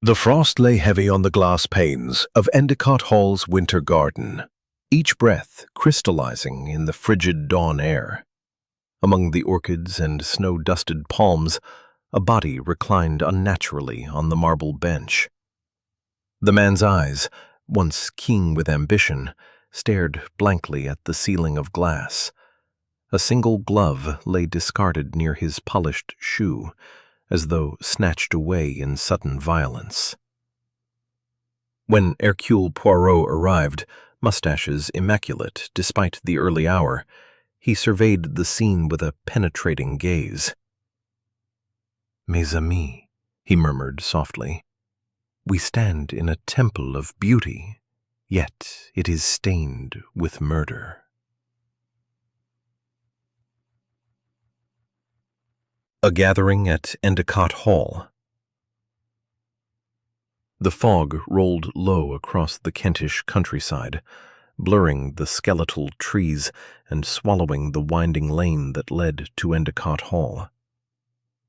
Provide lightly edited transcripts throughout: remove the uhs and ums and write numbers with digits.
The frost lay heavy on the glass panes of Endicott Hall's winter garden, each breath crystallizing in the frigid dawn air. Among the orchids and snow-dusted palms, a body reclined unnaturally on the marble bench. The man's eyes, once keen with ambition, stared blankly at the ceiling of glass. A single glove lay discarded near his polished shoe, as though snatched away in sudden violence. When Hercule Poirot arrived, mustaches immaculate despite the early hour, he surveyed the scene with a penetrating gaze. "Mes amis," he murmured softly, "we stand in a temple of beauty, yet it is stained with murder." A gathering at Endicott Hall. The fog rolled low across the Kentish countryside, blurring the skeletal trees and swallowing the winding lane that led to Endicott Hall.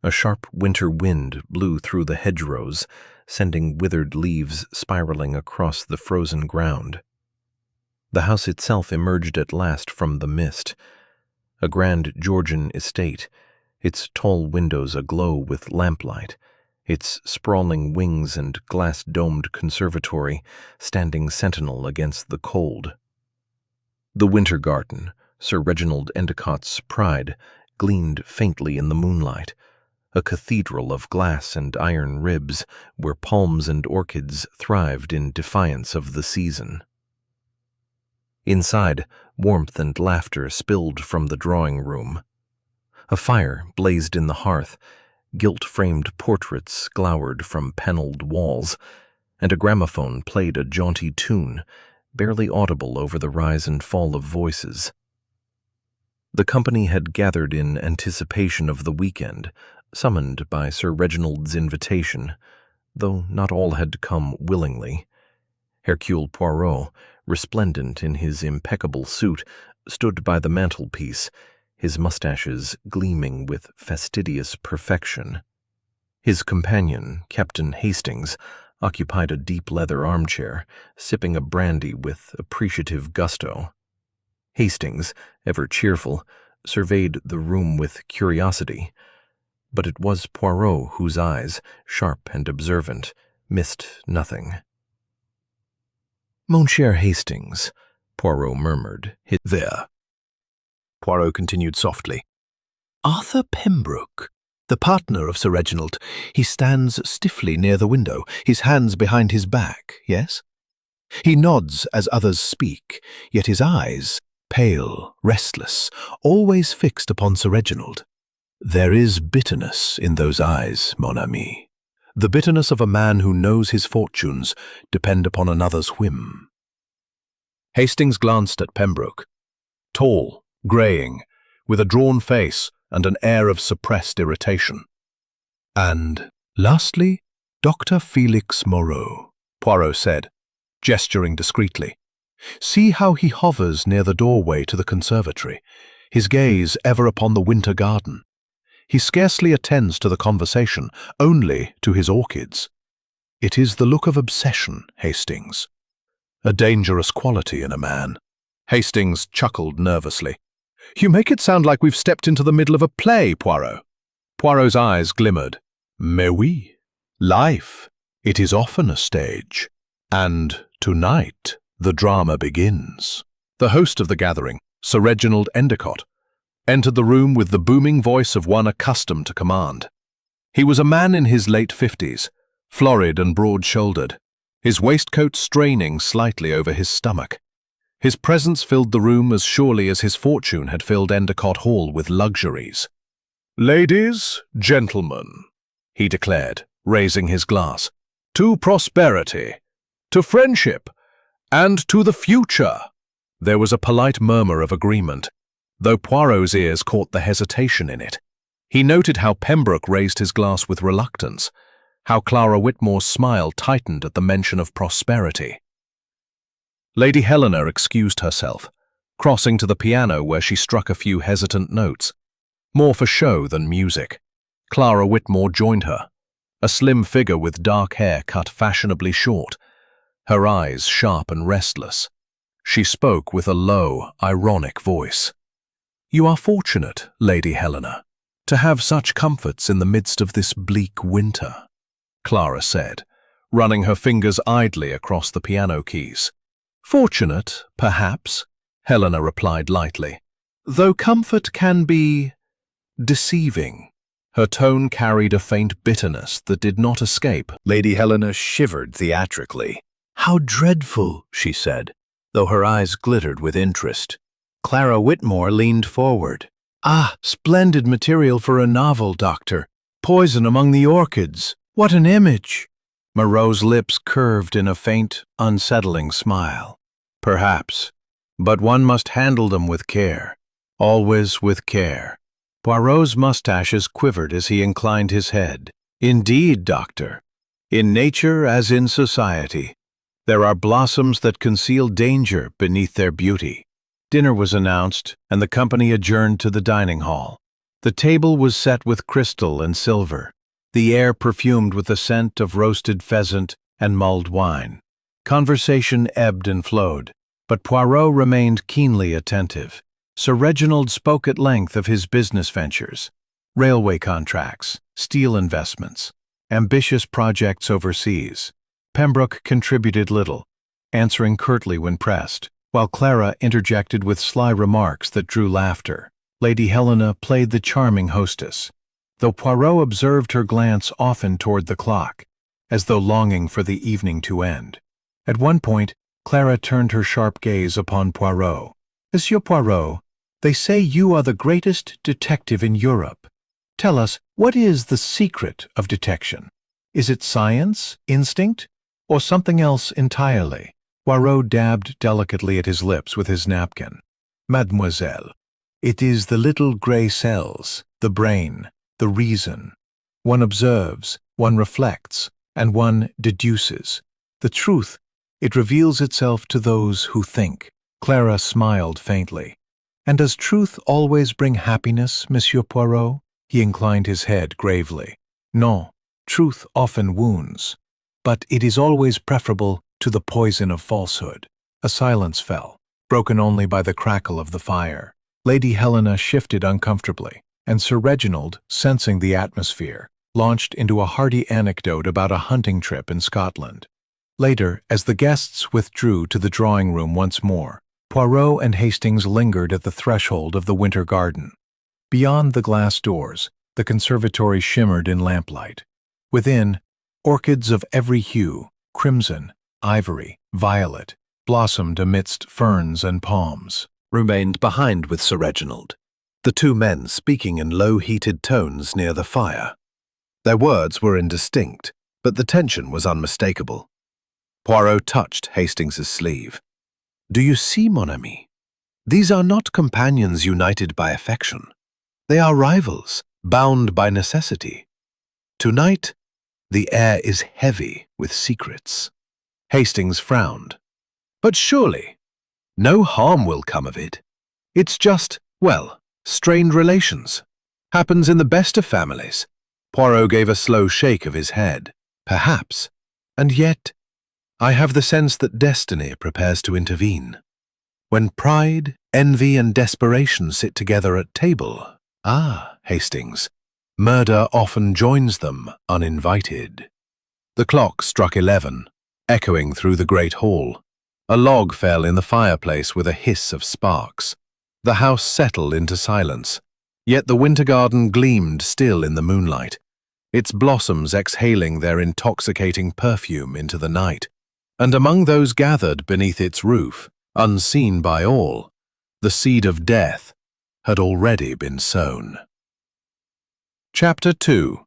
A sharp winter wind blew through the hedgerows, sending withered leaves spiraling across the frozen ground. The house itself emerged at last from the mist, a grand Georgian estate, its tall windows aglow with lamplight, its sprawling wings and glass-domed conservatory standing sentinel against the cold. The winter garden, Sir Reginald Endicott's pride, gleamed faintly in the moonlight, a cathedral of glass and iron ribs where palms and orchids thrived in defiance of the season. Inside, warmth and laughter spilled from the drawing-room. A fire blazed in the hearth, gilt-framed portraits glowered from paneled walls, and a gramophone played a jaunty tune, barely audible over the rise and fall of voices. The company had gathered in anticipation of the weekend, summoned by Sir Reginald's invitation, though not all had come willingly. Hercule Poirot, resplendent in his impeccable suit, stood by the mantelpiece, his mustaches gleaming with fastidious perfection. His companion, Captain Hastings, occupied a deep leather armchair, sipping a brandy with appreciative gusto. Hastings, ever cheerful, surveyed the room with curiosity, but it was Poirot whose eyes, sharp and observant, missed nothing. "Mon cher Hastings," Poirot murmured. "There," Poirot continued softly. "Arthur Pembroke, the partner of Sir Reginald. He stands stiffly near the window, his hands behind his back, yes? He nods as others speak, yet his eyes, pale, restless, always fixed upon Sir Reginald. There is bitterness in those eyes, mon ami. The bitterness of a man who knows his fortunes depend upon another's whim." Hastings glanced at Pembroke. Tall, greying, with a drawn face and an air of suppressed irritation. "And, lastly, Dr. Felix Moreau," Poirot said, gesturing discreetly. "See how he hovers near the doorway to the conservatory, his gaze ever upon the winter garden. He scarcely attends to the conversation, only to his orchids. It is the look of obsession, Hastings. A dangerous quality in a man." Hastings chuckled nervously. "You make it sound like we've stepped into the middle of a play, Poirot." Poirot's eyes glimmered. "Mais oui. Life, it is often a stage. And tonight, the drama begins." The host of the gathering, Sir Reginald Endicott, entered the room with the booming voice of one accustomed to command. He was a man in his late 50s, florid and broad-shouldered, his waistcoat straining slightly over his stomach. His presence filled the room as surely as his fortune had filled Endicott Hall with luxuries. "Ladies, gentlemen," he declared, raising his glass, "to prosperity, to friendship, and to the future." There was a polite murmur of agreement, though Poirot's ears caught the hesitation in it. He noted how Pembroke raised his glass with reluctance, how Clara Whitmore's smile tightened at the mention of prosperity. Lady Helena excused herself, crossing to the piano where she struck a few hesitant notes. More for show than music. Clara Whitmore joined her. a slim figure with dark hair cut fashionably short, her eyes sharp and restless. She spoke with a low, ironic voice. "You are fortunate, Lady Helena, to have such comforts in the midst of this bleak winter," Clara said, running her fingers idly across the piano keys. "Fortunate, perhaps," Helena replied lightly, "though comfort can be deceiving." Her tone carried a faint bitterness that did not escape. Lady Helena shivered theatrically. "How dreadful," she said, though her eyes glittered with interest. Clara Whitmore leaned forward. "Ah, splendid material for a novel, Doctor. Poison among the orchids. What an image!" Moreau's lips curved in a faint, unsettling smile. "Perhaps, but one must handle them with care, always with care." Poirot's mustaches quivered as he inclined his head. "Indeed, Doctor, in nature as in society, there are blossoms that conceal danger beneath their beauty." Dinner was announced, and the company adjourned to the dining hall. The table was set with crystal and silver, the air perfumed with the scent of roasted pheasant and mulled wine. Conversation ebbed and flowed, but Poirot remained keenly attentive. Sir Reginald spoke at length of his business ventures, railway contracts, steel investments, ambitious projects overseas. Pembroke contributed little, answering curtly when pressed, while Clara interjected with sly remarks that drew laughter. Lady Helena played the charming hostess, though Poirot observed her glance often toward the clock, as though longing for the evening to end. At one point, Clara turned her sharp gaze upon Poirot. "Monsieur Poirot, they say you are the greatest detective in Europe. Tell us, what is the secret of detection? Is it science, instinct, or something else entirely?" Poirot dabbed delicately at his lips with his napkin. "Mademoiselle, it is the little gray cells, the brain, the reason. One observes, one reflects, and one deduces. The truth, it reveals itself to those who think." Clara smiled faintly. "And does truth always bring happiness, Monsieur Poirot?" He inclined his head gravely. "No, truth often wounds, but it is always preferable to the poison of falsehood." A silence fell, broken only by the crackle of the fire. Lady Helena shifted uncomfortably, and Sir Reginald, sensing the atmosphere, launched into a hearty anecdote about a hunting trip in Scotland. Later, as the guests withdrew to the drawing-room once more, Poirot and Hastings lingered at the threshold of the winter garden. Beyond the glass doors, the conservatory shimmered in lamplight. Within, orchids of every hue, crimson, ivory, violet, blossomed amidst ferns and palms. Remained behind with Sir Reginald, the two men speaking in low-heated tones near the fire. Their words were indistinct, but the tension was unmistakable. Poirot touched Hastings's sleeve. "Do you see, mon ami? These are not companions united by affection. They are rivals, bound by necessity. Tonight, the air is heavy with secrets." Hastings frowned. "But surely, no harm will come of it. It's just, well, strained relations. Happens in the best of families." Poirot gave a slow shake of his head. "Perhaps, and yet, I have the sense that destiny prepares to intervene. When pride, envy, and desperation sit together at table, Hastings, murder often joins them uninvited." The clock struck 11, echoing through the great hall. A log fell in the fireplace with a hiss of sparks. The house settled into silence, yet the winter garden gleamed still in the moonlight, its blossoms exhaling their intoxicating perfume into the night. And among those gathered beneath its roof, unseen by all, the seed of death had already been sown. Chapter 2.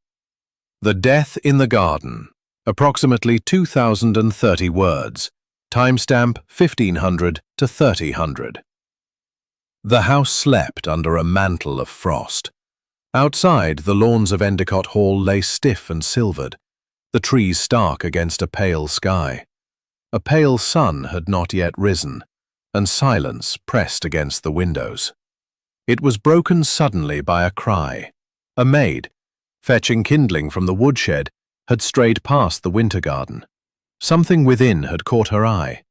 The Death in the Garden. Approximately 2,030 words. Timestamp 1500 to 3000. The house slept under a mantle of frost. Outside, the lawns of Endicott Hall lay stiff and silvered, the trees stark against a pale sky. A pale sun had not yet risen, and silence pressed against the windows. It was broken suddenly by a cry. A maid, fetching kindling from the woodshed, had strayed past the winter garden. Something within had caught her eye.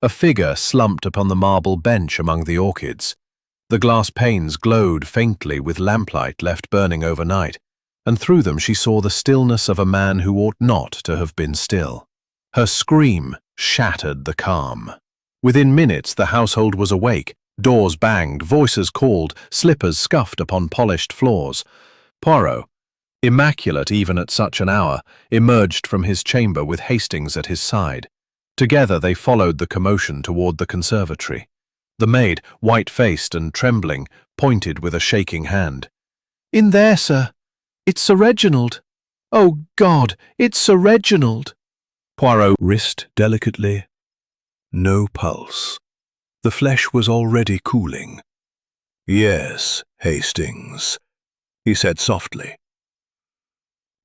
A figure slumped upon the marble bench among the orchids. The glass panes glowed faintly with lamplight left burning overnight, and through them she saw the stillness of a man who ought not to have been still. Her scream shattered the calm. Within minutes the household was awake. Doors banged, voices called, slippers scuffed upon polished floors. Poirot, immaculate even at such an hour, emerged from his chamber with Hastings at his side. Together they followed the commotion toward the conservatory. The maid, white-faced and trembling, pointed with a shaking hand. "In there, sir. It's Sir Reginald. Oh, God, it's Sir Reginald." Poirot wrist delicately. No pulse. The flesh was already cooling. "Yes, Hastings," he said softly.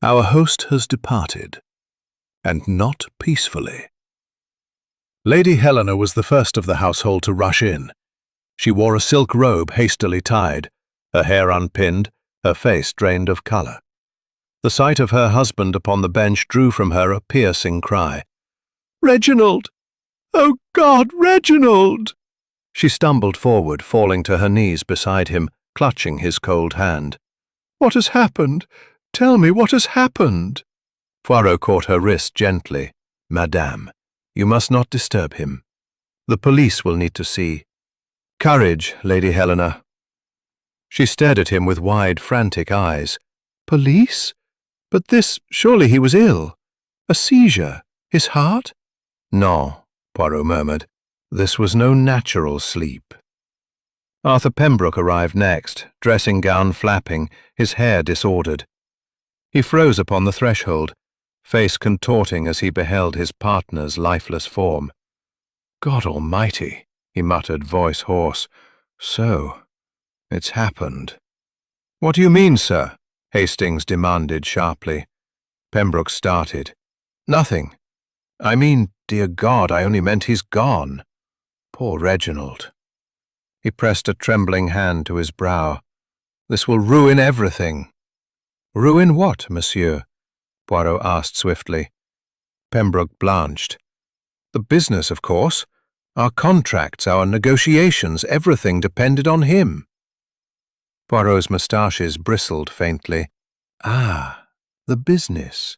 "Our host has departed, and not peacefully." Lady Helena was the first of the household to rush in. She wore a silk robe hastily tied, her hair unpinned, her face drained of colour. The sight of her husband upon the bench drew from her a piercing cry. "Reginald! Oh, God, Reginald!" She stumbled forward, falling to her knees beside him, clutching his cold hand. "What has happened? Tell me what has happened." Poirot caught her wrist gently. "Madame, you must not disturb him. The police will need to see." "Courage, Lady Helena." She stared at him with wide, frantic eyes. "Police? But surely he was ill. A seizure? His heart?" "No," Poirot murmured. "This was no natural sleep." Arthur Pembroke arrived next, dressing gown flapping, his hair disordered. He froze upon the threshold, face contorting as he beheld his partner's lifeless form. "God Almighty," he muttered, voice hoarse. "So, it's happened." "What do you mean, sir?" Hastings demanded sharply. Pembroke started. "Nothing. I mean, dear God, I only meant he's gone. Poor Reginald." He pressed a trembling hand to his brow. "This will ruin everything." "Ruin what, monsieur?" Poirot asked swiftly. Pembroke blanched. "The business, of course. Our contracts, our negotiations, everything depended on him." Poirot's moustaches bristled faintly. "Ah, the business."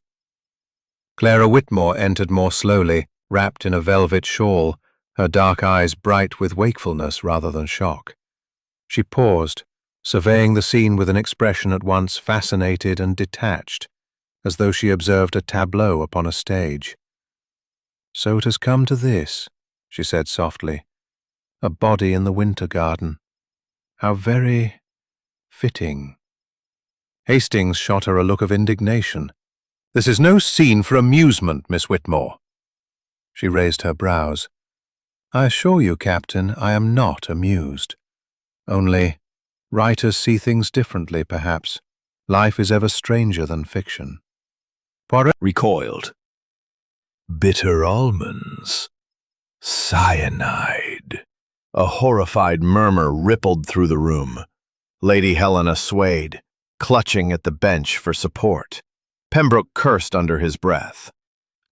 Clara Whitmore entered more slowly, wrapped in a velvet shawl, her dark eyes bright with wakefulness rather than shock. She paused, surveying the scene with an expression at once fascinated and detached, as though she observed a tableau upon a stage. "So it has come to this," she said softly. "A body in the winter garden. How very fitting." Hastings shot her a look of indignation. "This is no scene for amusement, Miss Whitmore." She raised her brows. "I assure you, Captain, I am not amused. Only, writers see things differently, perhaps. Life is ever stranger than fiction." Poirot recoiled. "Bitter almonds. Cyanide." A horrified murmur rippled through the room. Lady Helena swayed, clutching at the bench for support. Pembroke cursed under his breath.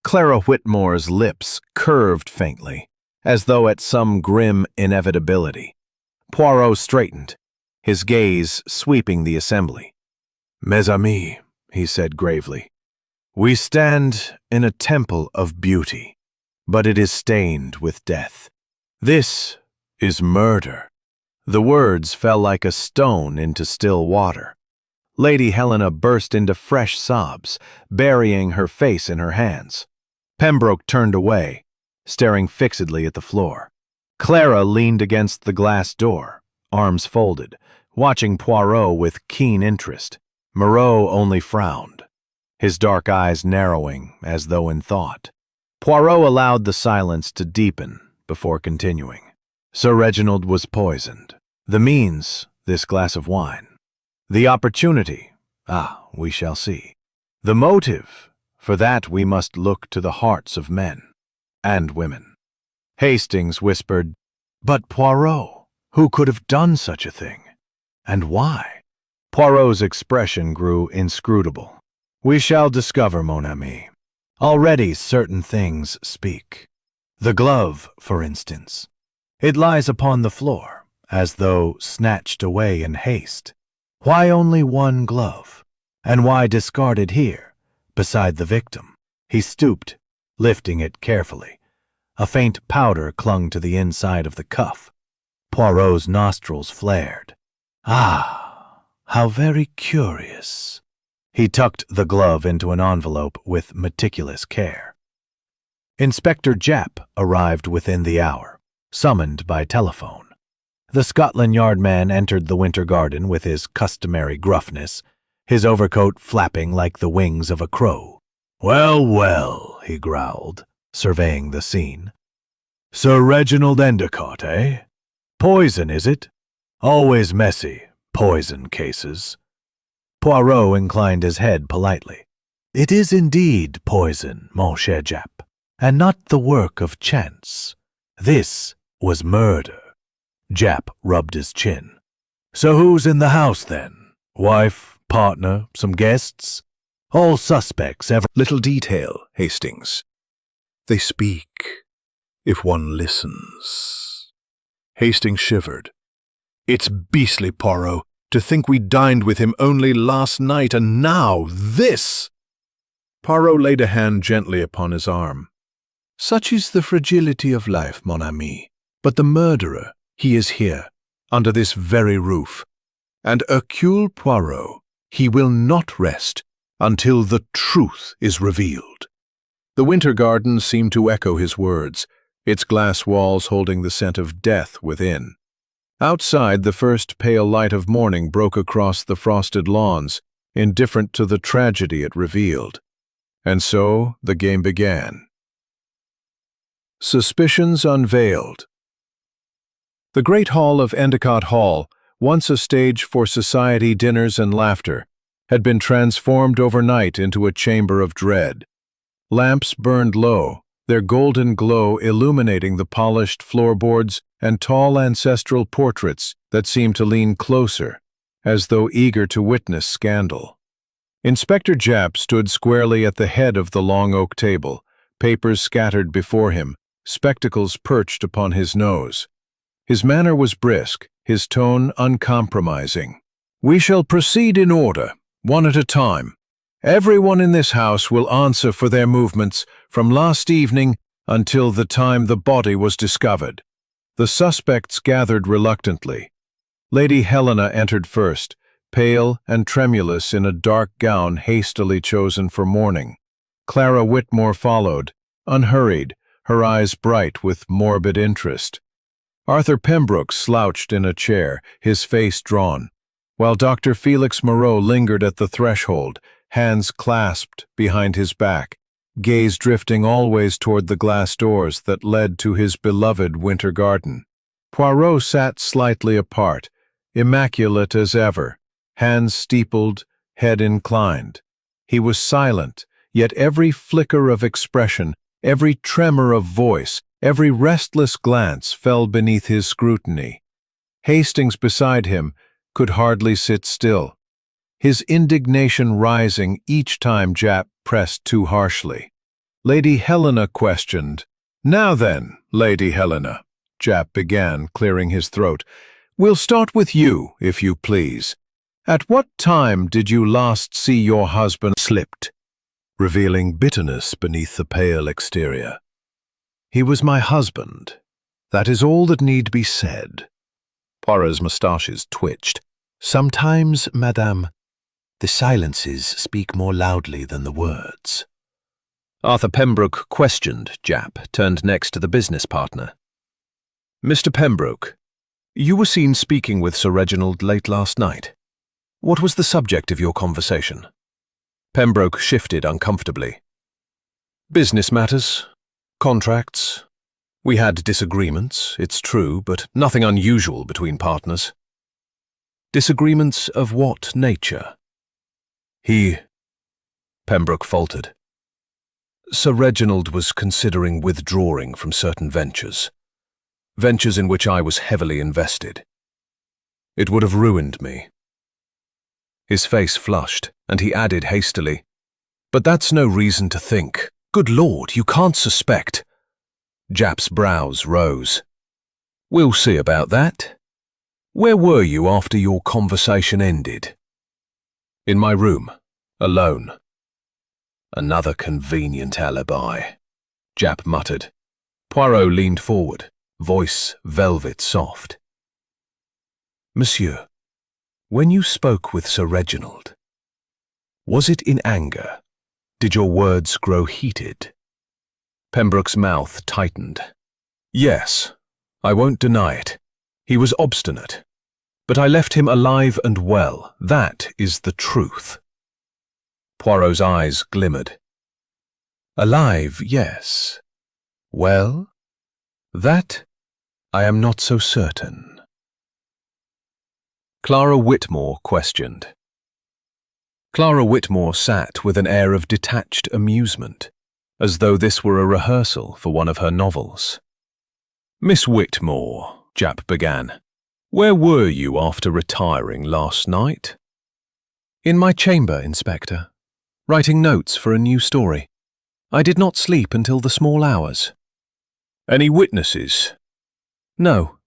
Clara Whitmore's lips curved faintly, as though at some grim inevitability. Poirot straightened, his gaze sweeping the assembly. "Mes amis," he said gravely, "we stand in a temple of beauty, but it is stained with death. This is murder." The words fell like a stone into still water. Lady Helena burst into fresh sobs, burying her face in her hands. Pembroke turned away, staring fixedly at the floor. Clara leaned against the glass door, arms folded, watching Poirot with keen interest. Moreau only frowned, his dark eyes narrowing as though in thought. Poirot allowed the silence to deepen before continuing. Sir Reginald was poisoned. The means, this glass of wine. The opportunity, we shall see. The motive, for that we must look to the hearts of men and women. Hastings whispered, "But Poirot, who could have done such a thing? And why?" Poirot's expression grew inscrutable. We shall discover, mon ami. Already certain things speak. The glove, for instance. It lies upon the floor, as though snatched away in haste. Why only one glove? And why discarded here, beside the victim? He stooped, lifting it carefully. A faint powder clung to the inside of the cuff. Poirot's nostrils flared. Ah, how very curious. He tucked the glove into an envelope with meticulous care. Inspector Japp arrived within the hour, summoned by telephone. The Scotland Yard man entered the Winter Garden with his customary gruffness, his overcoat flapping like the wings of a crow. "Well, well," he growled, surveying the scene. "Sir Reginald Endicott, eh? Poison, is it? Always messy, poison cases." Poirot inclined his head politely. "It is indeed poison, mon cher Japp, and not the work of chance. This was murder." Japp rubbed his chin. "So who's in the house, then? Wife, partner, some guests? All suspects ever—" Little detail, Hastings. They speak, if one listens. Hastings shivered. "It's beastly, Poirot. To think we dined with him only last night, and now this!" Poirot laid a hand gently upon his arm. "Such is the fragility of life, mon ami. But the murderer, he is here, under this very roof. And Hercule Poirot, he will not rest until the truth is revealed." The Winter Garden seemed to echo his words, its glass walls holding the scent of death within. Outside, the first pale light of morning broke across the frosted lawns, indifferent to the tragedy it revealed. And so the game began. Suspicions unveiled. The great hall of Endicott Hall, once a stage for society dinners and laughter, had been transformed overnight into a chamber of dread. Lamps burned low, their golden glow illuminating the polished floorboards and tall ancestral portraits that seemed to lean closer, as though eager to witness scandal. Inspector Japp stood squarely at the head of the long oak table, papers scattered before him, spectacles perched upon his nose. His manner was brisk, his tone uncompromising. "We shall proceed in order, one at a time. Everyone in this house will answer for their movements from last evening until the time the body was discovered." The suspects gathered reluctantly. Lady Helena entered first, pale and tremulous in a dark gown hastily chosen for mourning. Clara Whitmore followed, unhurried, her eyes bright with morbid interest. Arthur Pembroke slouched in a chair, his face drawn, while Dr. Felix Moreau lingered at the threshold, hands clasped behind his back, gaze drifting always toward the glass doors that led to his beloved Winter Garden. Poirot sat slightly apart, immaculate as ever, hands steepled, head inclined. He was silent, yet every flicker of expression, every tremor of voice, every restless glance fell beneath his scrutiny. Hastings beside him could hardly sit still, his indignation rising each time Japp pressed too harshly. Lady Helena questioned. "Now then, Lady Helena," Japp began, clearing his throat, "we'll start with you, if you please. At what time did you last see your husband?" Slipped, revealing bitterness beneath the pale exterior. "He was my husband. That is all that need be said." Poirot's moustaches twitched. "Sometimes, madame, the silences speak more loudly than the words." Arthur Pembroke questioned Japp, turned next to the business partner. "Mr. Pembroke, you were seen speaking with Sir Reginald late last night. What was the subject of your conversation?" Pembroke shifted uncomfortably. "Business matters, contracts. We had disagreements, it's true, but nothing unusual between partners." "Disagreements of what nature?" Pembroke faltered. "Sir Reginald was considering withdrawing from certain ventures in which I was heavily invested. It would have ruined me." His face flushed, and he added hastily, But that's no reason to think. Good Lord, you can't suspect. Japp's brows rose. We'll see about that. Where were you after your conversation ended? In my room, alone. Another convenient alibi, Japp muttered. Poirot leaned forward, voice velvet soft. Monsieur, when you spoke with Sir Reginald, was it in anger? Did your words grow heated? Pembroke's mouth tightened. Yes, I won't deny it. He was obstinate. But I left him alive and well. That is the truth. Poirot's eyes glimmered. Alive, yes. Well, that I am not so certain. Clara Whitmore questioned. Clara Whitmore sat with an air of detached amusement, as though this were a rehearsal for one of her novels. Miss Whitmore, Japp began, where were you after retiring last night? In my chamber, Inspector, writing notes for a new story. I did not sleep until the small hours. Any witnesses? No.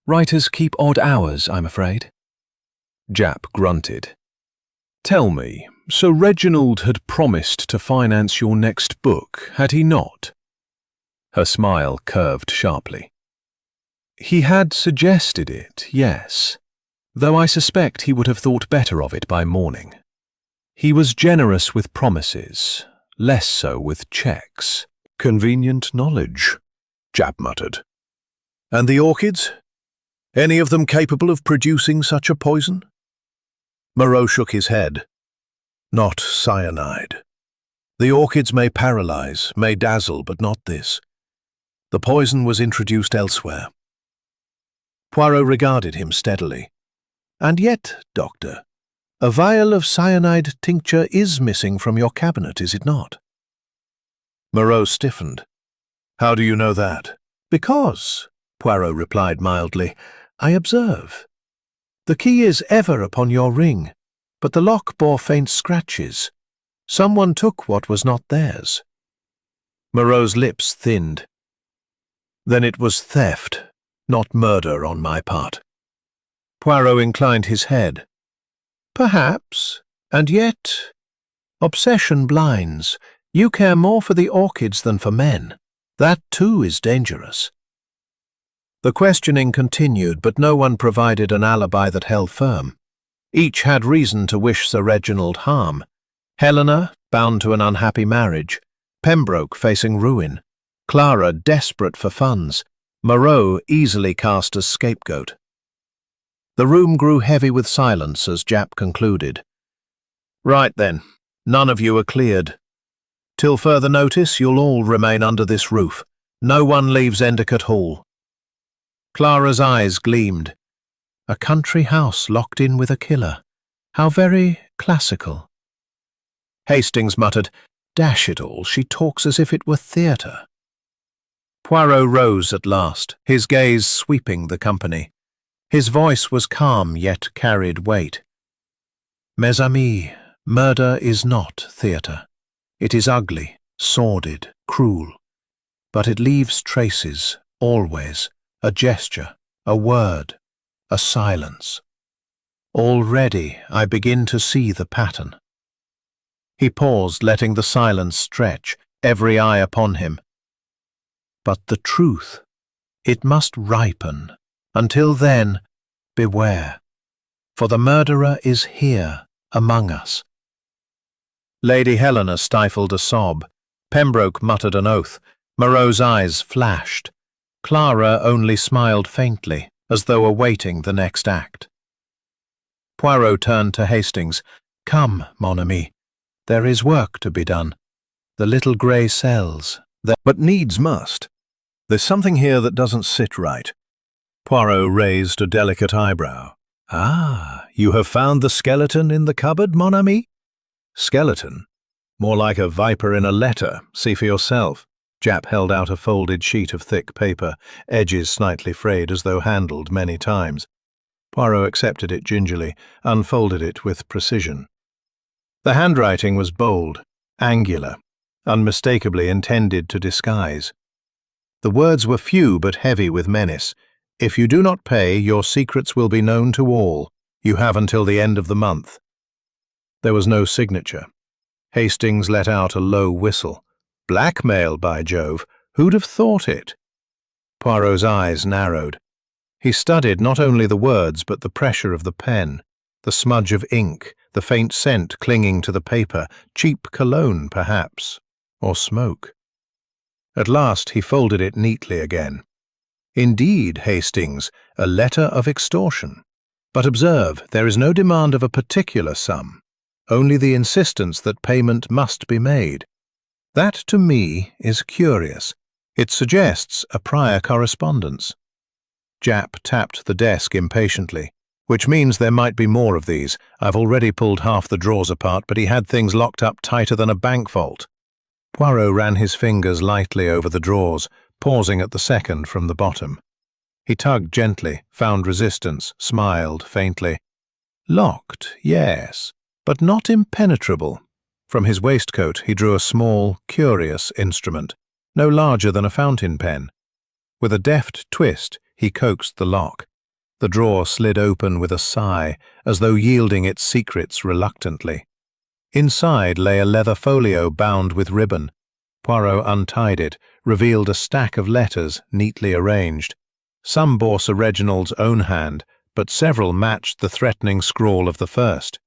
Writers keep odd hours, I'm afraid. Japp grunted. Tell me, Sir Reginald had promised to finance your next book, had he not? Her smile curved sharply. He had suggested it, yes, though I suspect he would have thought better of it by morning. He was generous with promises, less so with checks. Convenient knowledge, Japp muttered. And the orchids? Any of them capable of producing such a poison? Moreau shook his head. Not cyanide. The orchids may paralyze, may dazzle, but not this. The poison was introduced elsewhere. Poirot regarded him steadily. And yet, Doctor, a vial of cyanide tincture is missing from your cabinet, is it not? Moreau stiffened. How do you know that? Because, Poirot replied mildly, I observe. The key is ever upon your ring, but the lock bore faint scratches. Someone took what was not theirs. Moreau's lips thinned. Then it was theft, not murder on my part. Poirot inclined his head. Perhaps, and yet, obsession blinds. You care more for the orchids than for men. That too is dangerous. The questioning continued, but no one provided an alibi that held firm. Each had reason to wish Sir Reginald harm. Helena, bound to an unhappy marriage. Pembroke facing ruin. Clara desperate for funds. Moreau easily cast as scapegoat. The room grew heavy with silence as Japp concluded. Right then, none of you are cleared. Till further notice, you'll all remain under this roof. No one leaves Endicott Hall. Clara's eyes gleamed. A country house locked in with a killer. How very classical. Hastings muttered, Dash it all, she talks as if it were theatre. Poirot rose at last, his gaze sweeping the company. His voice was calm yet carried weight. Mes amis, murder is not theatre. It is ugly, sordid, cruel. But it leaves traces, always. A gesture, a word, a silence. Already I begin to see the pattern. He paused, letting the silence stretch, every eye upon him. But the truth, it must ripen. Until then, beware. For the murderer is here, among us. Lady Helena stifled a sob. Pembroke muttered an oath. Moreau's eyes flashed. Clara only smiled faintly, as though awaiting the next act. Poirot turned to Hastings. Come, mon ami. There is work to be done. The little grey cells. But needs must. There's something here that doesn't sit right. Poirot raised a delicate eyebrow. Ah, you have found the skeleton in the cupboard, mon ami? Skeleton? More like a viper in a letter. See for yourself. Japp held out a folded sheet of thick paper, edges slightly frayed as though handled many times. Poirot accepted it gingerly, unfolded it with precision. The handwriting was bold, angular, unmistakably intended to disguise. The words were few but heavy with menace. "If you do not pay, your secrets will be known to all. You have until the end of the month." There was no signature. Hastings let out a low whistle. Blackmail, by Jove! Who'd have thought it? Poirot's eyes narrowed. He studied not only the words but the pressure of the pen, the smudge of ink, the faint scent clinging to the paper, cheap cologne, perhaps, or smoke. At last he folded it neatly again. Indeed, Hastings, a letter of extortion. But observe, there is no demand of a particular sum, only the insistence that payment must be made. That, to me, is curious. It suggests a prior correspondence. Japp tapped the desk impatiently. "Which means there might be more of these. I've already pulled half the drawers apart, but he had things locked up tighter than a bank vault." Poirot ran his fingers lightly over the drawers, pausing at the second from the bottom. He tugged gently, found resistance, smiled faintly. Locked, yes, but not impenetrable. From his waistcoat he drew a small, curious instrument, no larger than a fountain pen. With a deft twist, he coaxed the lock. The drawer slid open with a sigh, as though yielding its secrets reluctantly. Inside lay a leather folio bound with ribbon. Poirot untied it, revealed a stack of letters neatly arranged. Some bore Sir Reginald's own hand, but several matched the threatening scrawl of the first.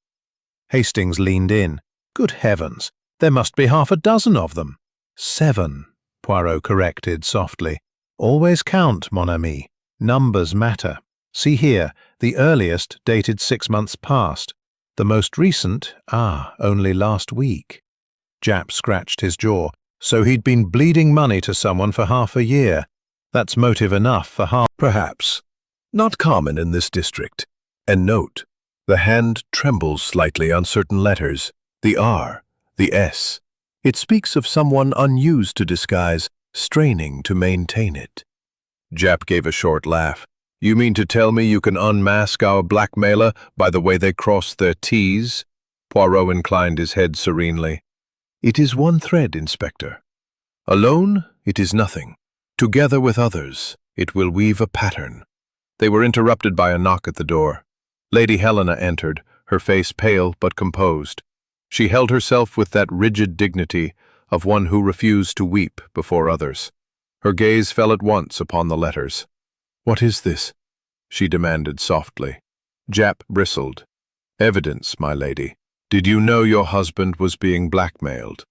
Hastings leaned in. "Good heavens, there must be half a dozen of them." "7," Poirot corrected softly. "Always count, mon ami. Numbers matter. See here, the earliest dated 6 months past. The most recent, only last week." Japp scratched his jaw. "So he'd been bleeding money to someone for half a year. That's motive enough for half." Perhaps. Not common in this district. And note, the hand trembles slightly on certain letters. The R, the S. It speaks of someone unused to disguise, straining to maintain it. Japp gave a short laugh. "You mean to tell me you can unmask our blackmailer by the way they cross their T's?" Poirot inclined his head serenely. "It is one thread, Inspector. Alone, it is nothing. Together with others, it will weave a pattern." They were interrupted by a knock at the door. Lady Helena entered, her face pale but composed. She held herself with that rigid dignity of one who refused to weep before others. Her gaze fell at once upon the letters. "What is this?" she demanded softly. Japp bristled. "Evidence, my lady. Did you know your husband was being blackmailed?"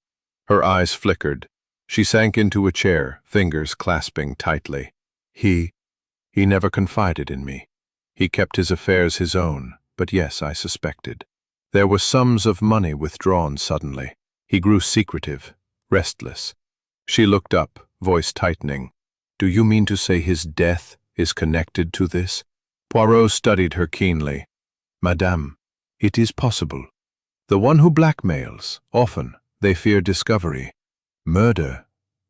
Her eyes flickered. She sank into a chair, fingers clasping tightly. He never confided in me. He kept his affairs his own, but yes, I suspected. There were sums of money withdrawn suddenly. He grew secretive, restless. She looked up, voice tightening. "Do you mean to say his death is connected to this?" Poirot studied her keenly. "Madame, it is possible. The one who blackmails, often, they fear discovery. Murder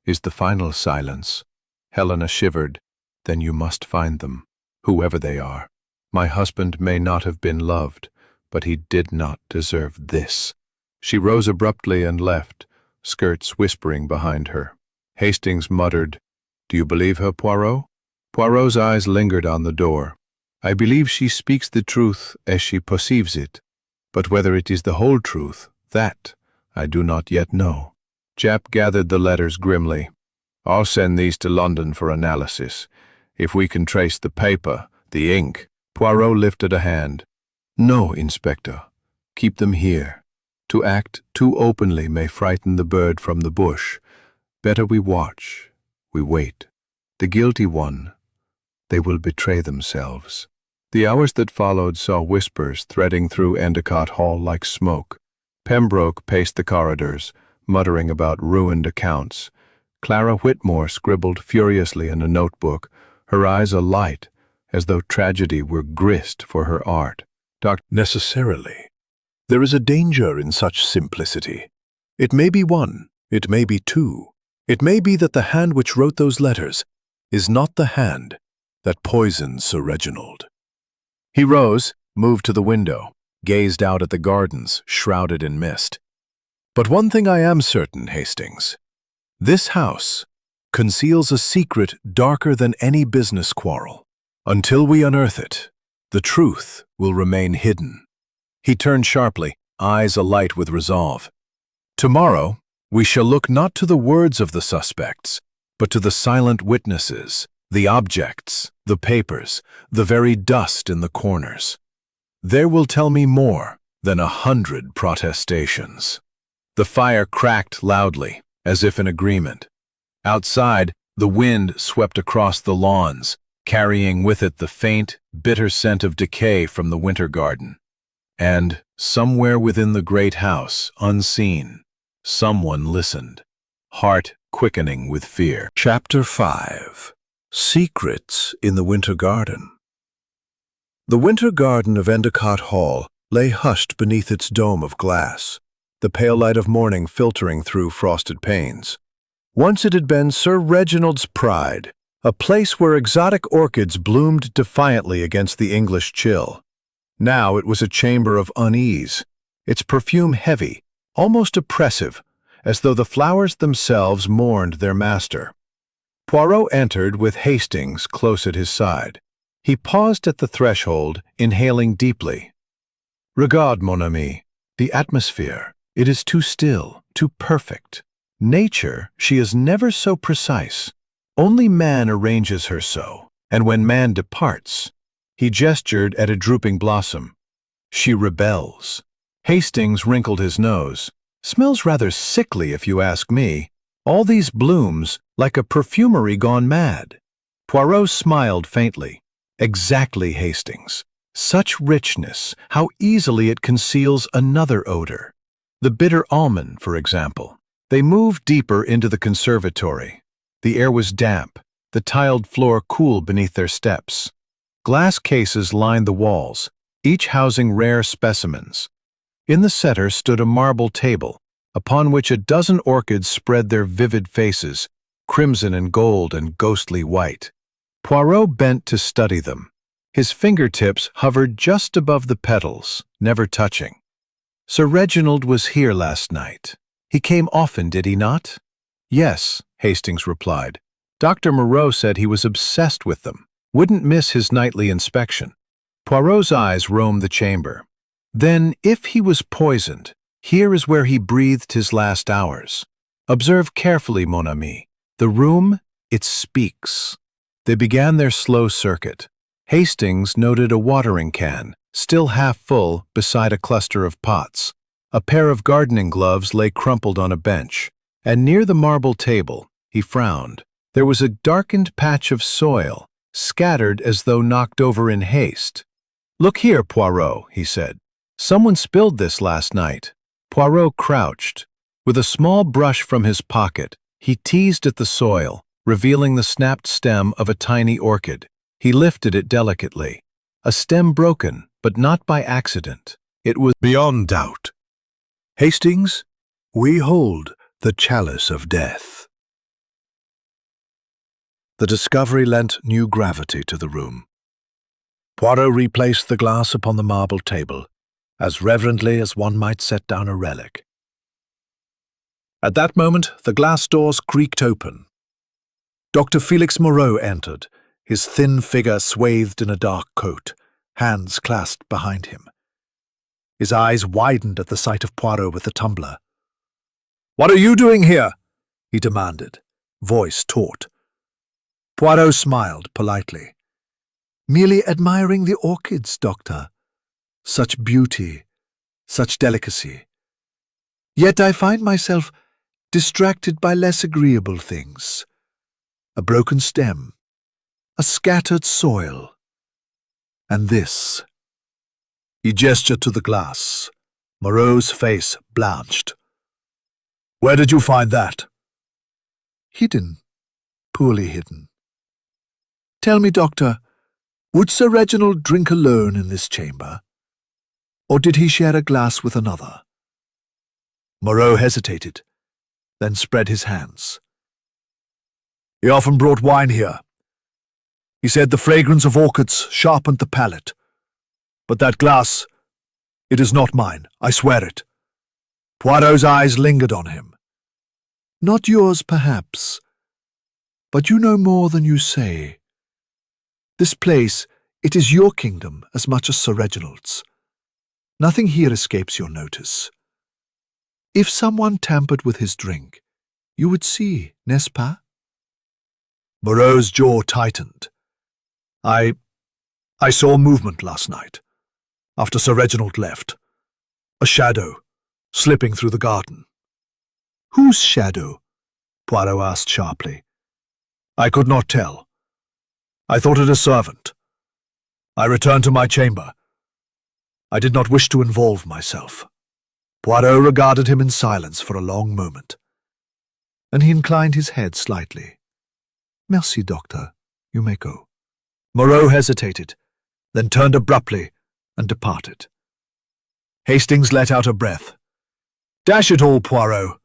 is the final silence." Helena shivered. "Then you must find them, whoever they are. My husband may not have been loved, but he did not deserve this." She rose abruptly and left, skirts whispering behind her. Hastings muttered, "Do you believe her, Poirot?" Poirot's eyes lingered on the door. "I believe she speaks the truth as she perceives it, but whether it is the whole truth, that I do not yet know." Japp gathered the letters grimly. "I'll send these to London for analysis. If we can trace the paper, the ink." Poirot lifted a hand. "No, Inspector. Keep them here. To act too openly may frighten the bird from the bush. Better we watch, we wait. The guilty one, they will betray themselves." The hours that followed saw whispers threading through Endicott Hall like smoke. Pembroke paced the corridors, muttering about ruined accounts. Clara Whitmore scribbled furiously in a notebook, her eyes alight, as though tragedy were grist for her art. Necessarily. There is a danger in such simplicity. It may be one, it may be two. It may be that the hand which wrote those letters is not the hand that poisoned Sir Reginald. He rose, moved to the window, gazed out at the gardens, shrouded in mist. But one thing I am certain, Hastings. This house conceals a secret darker than any business quarrel. Until we unearth it, the truth will remain hidden." He turned sharply, eyes alight with resolve. "Tomorrow, we shall look not to the words of the suspects, but to the silent witnesses, the objects, the papers, the very dust in the corners. They will tell me more than 100 protestations." The fire cracked loudly, as if in agreement. Outside, the wind swept across the lawns, carrying with it the faint, bitter scent of decay from the winter garden. And, somewhere within the great house, unseen, someone listened, heart quickening with fear. Chapter 5. Secrets in the Winter Garden. The winter garden of Endicott Hall lay hushed beneath its dome of glass, the pale light of morning filtering through frosted panes. Once it had been Sir Reginald's pride, a place where exotic orchids bloomed defiantly against the English chill. Now it was a chamber of unease, its perfume heavy, almost oppressive, as though the flowers themselves mourned their master. Poirot entered with Hastings close at his side. He paused at the threshold, inhaling deeply. "Regarde, mon ami, the atmosphere. It is too still, too perfect. Nature, she is never so precise. Only man arranges her so, and when man departs," he gestured at a drooping blossom, "she rebels." Hastings wrinkled his nose. "Smells rather sickly, if you ask me. All these blooms, like a perfumery gone mad." Poirot smiled faintly. "Exactly, Hastings. Such richness, how easily it conceals another odor. The bitter almond, for example." They moved deeper into the conservatory. The air was damp, the tiled floor cool beneath their steps. Glass cases lined the walls, each housing rare specimens. In the center stood a marble table, upon which a dozen orchids spread their vivid faces, crimson and gold and ghostly white. Poirot bent to study them. His fingertips hovered just above the petals, never touching. "Sir Reginald was here last night. He came often, did he not?" "Yes," Hastings replied. "Dr. Moreau said he was obsessed with them, wouldn't miss his nightly inspection." Poirot's eyes roamed the chamber. "Then, if he was poisoned, here is where he breathed his last hours. Observe carefully, mon ami. The room, it speaks." They began their slow circuit. Hastings noted a watering can, still half full, beside a cluster of pots. A pair of gardening gloves lay crumpled on a bench, and near the marble table, he frowned. There was a darkened patch of soil, scattered as though knocked over in haste. "Look here, Poirot," he said. "Someone spilled this last night." Poirot crouched. With a small brush from his pocket, he teased at the soil, revealing the snapped stem of a tiny orchid. He lifted it delicately. A stem broken, but not by accident. It was beyond doubt. "Hastings, we hold the chalice of death." The discovery lent new gravity to the room. Poirot replaced the glass upon the marble table, as reverently as one might set down a relic. At that moment, the glass doors creaked open. Dr. Felix Moreau entered, his thin figure swathed in a dark coat, hands clasped behind him. His eyes widened at the sight of Poirot with the tumbler. "What are you doing here?" he demanded, voice taut. Poirot smiled politely. "Merely admiring the orchids, Doctor. Such beauty, such delicacy. Yet I find myself distracted by less agreeable things. A broken stem, a scattered soil, and this." He gestured to the glass. Moreau's face blanched. "Where did you find that?" "Hidden, poorly hidden. Tell me, Doctor, would Sir Reginald drink alone in this chamber? Or did he share a glass with another?" Moreau hesitated, then spread his hands. "He often brought wine here. He said the fragrance of orchids sharpened the palate. But that glass, it is not mine, I swear it." Poirot's eyes lingered on him. "Not yours, perhaps, but you know more than you say. This place, it is your kingdom as much as Sir Reginald's. Nothing here escapes your notice. If someone tampered with his drink, you would see, n'est-ce pas?" Moreau's jaw tightened. I saw movement last night, after Sir Reginald left. A shadow, slipping through the garden. "Whose shadow?" Poirot asked sharply. "I could not tell. I thought it a servant. I returned to my chamber. I did not wish to involve myself." Poirot regarded him in silence for a long moment, and he inclined his head slightly. "Merci, doctor. You may go." Moreau hesitated, then turned abruptly and departed. Hastings let out a breath. "Dash it all, Poirot!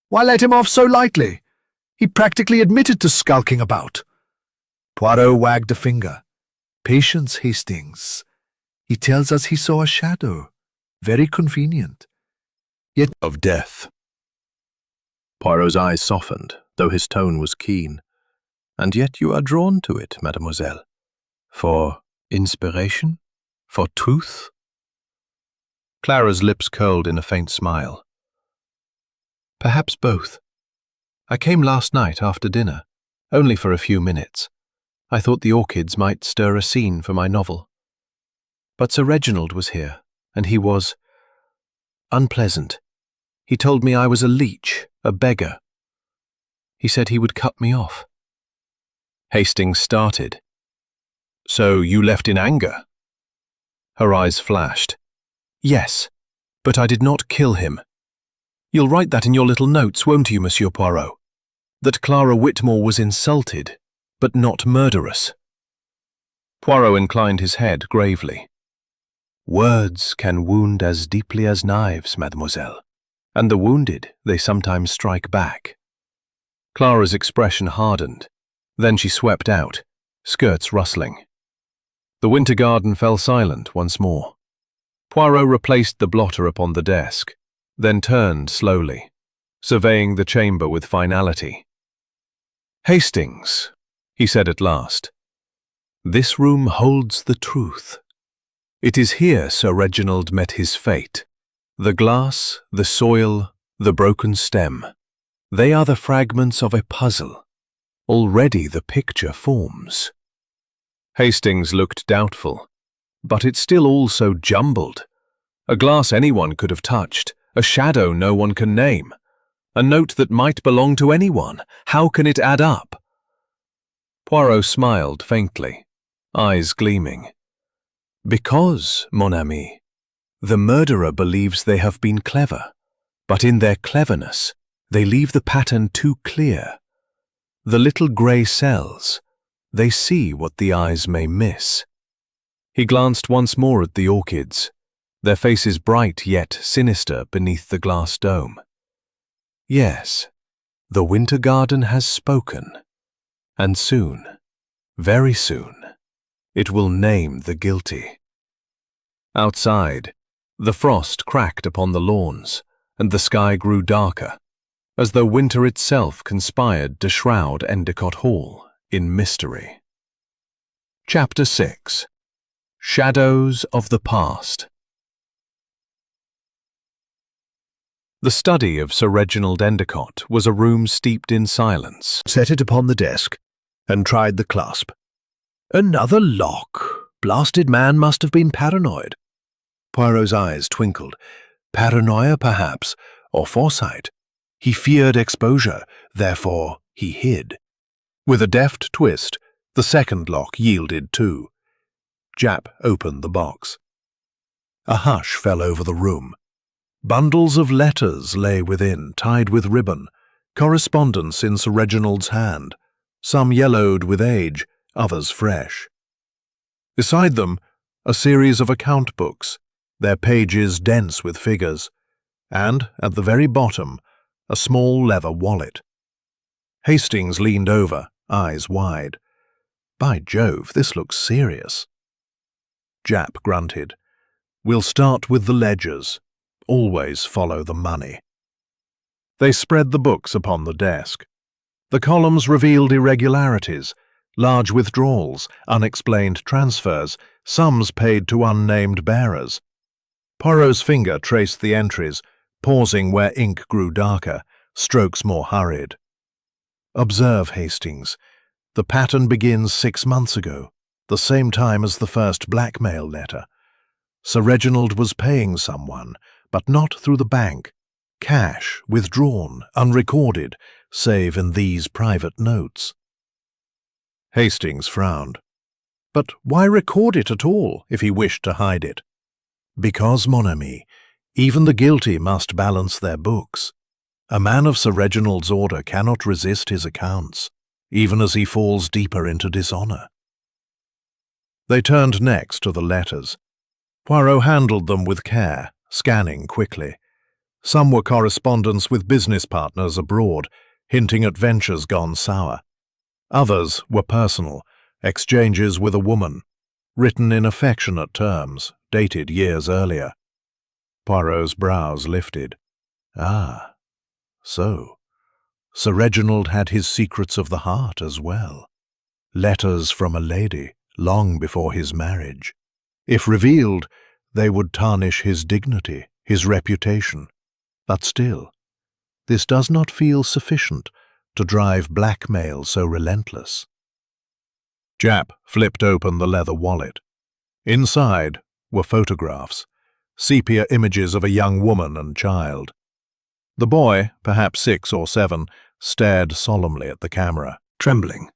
Why let him off so lightly? He practically admitted to skulking about." Poirot wagged a finger. "Patience, Hastings. He tells us he saw a shadow. Very convenient. Yet Of death." Poirot's eyes softened, though his tone was keen. "And yet you are drawn to it, mademoiselle. For inspiration? For truth?" Clara's lips curled in a faint smile. "Perhaps both. I came last night after dinner, only for a few minutes. I thought the orchids might stir a scene for my novel. But Sir Reginald was here, and he was unpleasant. He told me I was a leech, a beggar. He said he would cut me off." Hastings started. "So you left in anger?" Her eyes flashed. "Yes, but I did not kill him. You'll write that in your little notes, won't you, Monsieur Poirot? That Clara Whitmore was insulted, but not murderous." Poirot inclined his head gravely. "Words can wound as deeply as knives, mademoiselle, and the wounded they sometimes strike back." Clara's expression hardened. Then she swept out, skirts rustling. The winter garden fell silent once more. Poirot replaced the blotter upon the desk, then turned slowly, surveying the chamber with finality. "Hastings," he said at last, "this room holds the truth. It is here Sir Reginald met his fate. The glass, the soil, the broken stem, they are the fragments of a puzzle. Already the picture forms." Hastings looked doubtful, but it still all so jumbled. A glass anyone could have touched, a shadow no one can name, a note that might belong to anyone. How can it add up? Poirot smiled faintly, eyes gleaming. "Because, mon ami, the murderer believes they have been clever, but in their cleverness they leave the pattern too clear. The little grey cells, they see what the eyes may miss." He glanced once more at the orchids, their faces bright yet sinister beneath the glass dome. "Yes, the winter garden has spoken, and soon, very soon, it will name the guilty." Outside, the frost cracked upon the lawns, and the sky grew darker, as though winter itself conspired to shroud Endicott Hall in mystery. Chapter 6. Shadows of the Past. The study of Sir Reginald Endicott was a room steeped in silence. Set it upon the desk and tried the clasp. Another lock. Blasted man must have been paranoid. Poirot's eyes twinkled. Paranoia, perhaps, or foresight. He feared exposure, therefore he hid. With a deft twist, the second lock yielded too. Japp opened the box. A hush fell over the room. Bundles of letters lay within, tied with ribbon, correspondence in Sir Reginald's hand, some yellowed with age, others fresh. Beside them, a series of account books, their pages dense with figures, and, at the very bottom, a small leather wallet. Hastings leaned over, eyes wide. By Jove, this looks serious. Japp grunted. We'll start with the ledgers. Always follow the money. They spread the books upon the desk. The columns revealed irregularities, large withdrawals, unexplained transfers, sums paid to unnamed bearers. Poirot's finger traced the entries, pausing where ink grew darker, strokes more hurried. Observe, Hastings. The pattern begins 6 months ago, the same time as the first blackmail letter. Sir Reginald was paying someone, but not through the bank. Cash, withdrawn, unrecorded, save in these private notes. Hastings frowned. But why record it at all, if he wished to hide it? Because, mon ami, even the guilty must balance their books. A man of Sir Reginald's order cannot resist his accounts, even as he falls deeper into dishonour. They turned next to the letters. Poirot handled them with care, scanning quickly. Some were correspondence with business partners abroad, hinting at ventures gone sour. Others were personal, exchanges with a woman, written in affectionate terms, dated years earlier. Poirot's brows lifted. Ah, so Sir Reginald had his secrets of the heart as well. Letters from a lady, long before his marriage. If revealed, they would tarnish his dignity, his reputation. But still, this does not feel sufficient to drive blackmail so relentless. Japp flipped open the leather wallet. Inside were photographs, sepia images of a young woman and child. The boy, perhaps 6 or 7, stared solemnly at the camera. Trembling.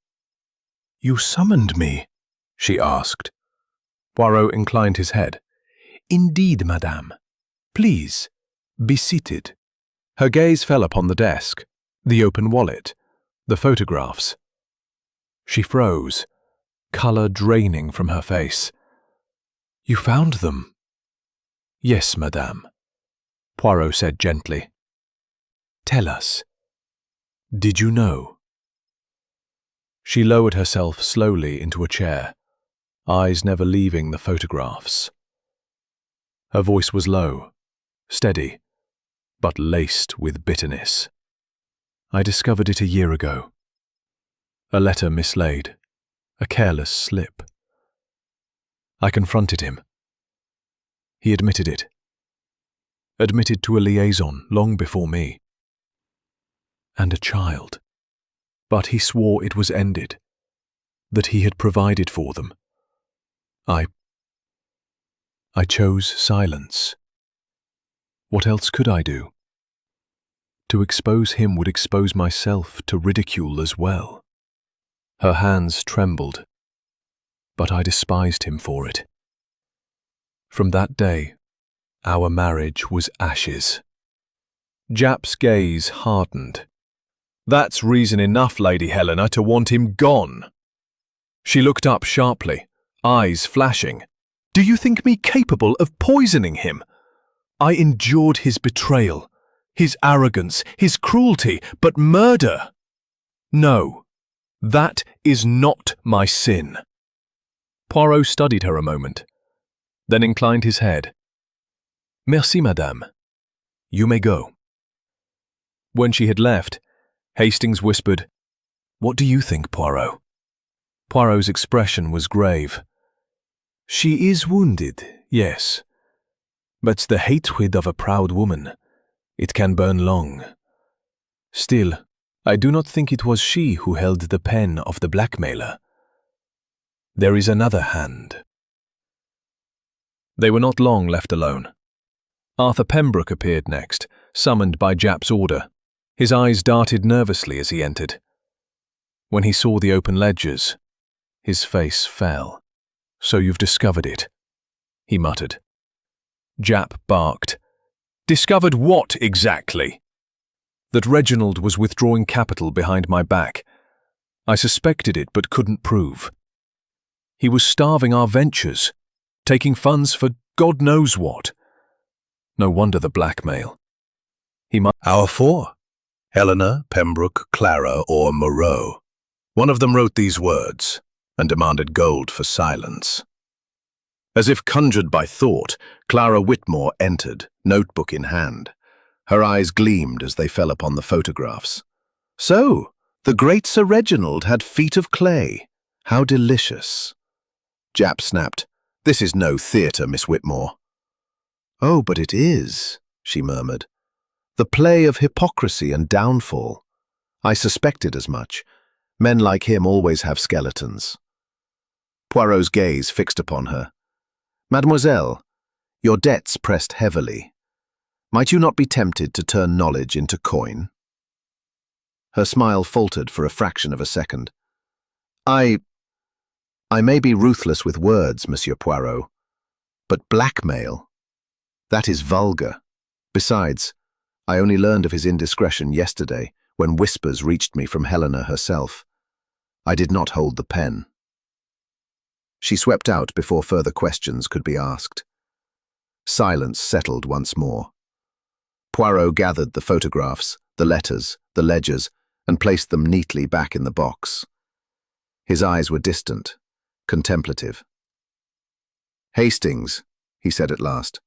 "You summoned me?" she asked. Poirot inclined his head. "Indeed, madame. Please, be seated." Her gaze fell upon the desk, the open wallet, the photographs. She froze, colour draining from her face. "You found them?" "Yes, madame," Poirot said gently. "Tell us. Did you know?" She lowered herself slowly into a chair, eyes never leaving the photographs. Her voice was low, steady, but laced with bitterness. "I discovered it a year ago. A letter mislaid, a careless slip. I confronted him. He admitted it. Admitted to a liaison long before me. And a child. But he swore it was ended, that he had provided for them. I chose silence. What else could I do? To expose him would expose myself to ridicule as well." Her hands trembled, but I despised him for it. From that day, our marriage was ashes. Japp's gaze hardened. "That's reason enough, Lady Helena, to want him gone." She looked up sharply, eyes flashing. "Do you think me capable of poisoning him? I endured his betrayal, his arrogance, his cruelty, but murder? No, that is not my sin." Poirot studied her a moment, then inclined his head. "Merci, madame. You may go." When she had left, Hastings whispered, "What do you think, Poirot?" Poirot's expression was grave. "She is wounded, yes. But the hatred of a proud woman, it can burn long. Still, I do not think it was she who held the pen of the blackmailer. There is another hand." They were not long left alone. Arthur Pembroke appeared next, summoned by Japp's order. His eyes darted nervously as he entered. When he saw the open ledgers, his face fell. "So you've discovered it," he muttered. Japp barked. "Discovered what exactly?" "That Reginald was withdrawing capital behind my back. I suspected it but couldn't prove. He was starving our ventures, taking funds for God knows what. No wonder the blackmail. Our 4, Helena, Pembroke, Clara, or Moreau. One of them wrote these words and demanded gold for silence. As if conjured by thought, Clara Whitmore entered, notebook in hand. Her eyes gleamed as they fell upon the photographs. So, the great Sir Reginald had feet of clay. How delicious. Japp snapped. This is no theatre, Miss Whitmore. Oh, but it is, she murmured. The play of hypocrisy and downfall. I suspected as much. Men like him always have skeletons. Poirot's gaze fixed upon her. Mademoiselle, your debts pressed heavily. Might you not be tempted to turn knowledge into coin? Her smile faltered for a fraction of a second. I may be ruthless with words, Monsieur Poirot, but blackmail, that is vulgar. Besides, I only learned of his indiscretion yesterday when whispers reached me from Helena herself. I did not hold the pen. She swept out before further questions could be asked. Silence settled once more. Poirot gathered the photographs, the letters, the ledgers, and placed them neatly back in the box. His eyes were distant, contemplative. Hastings, he said at last,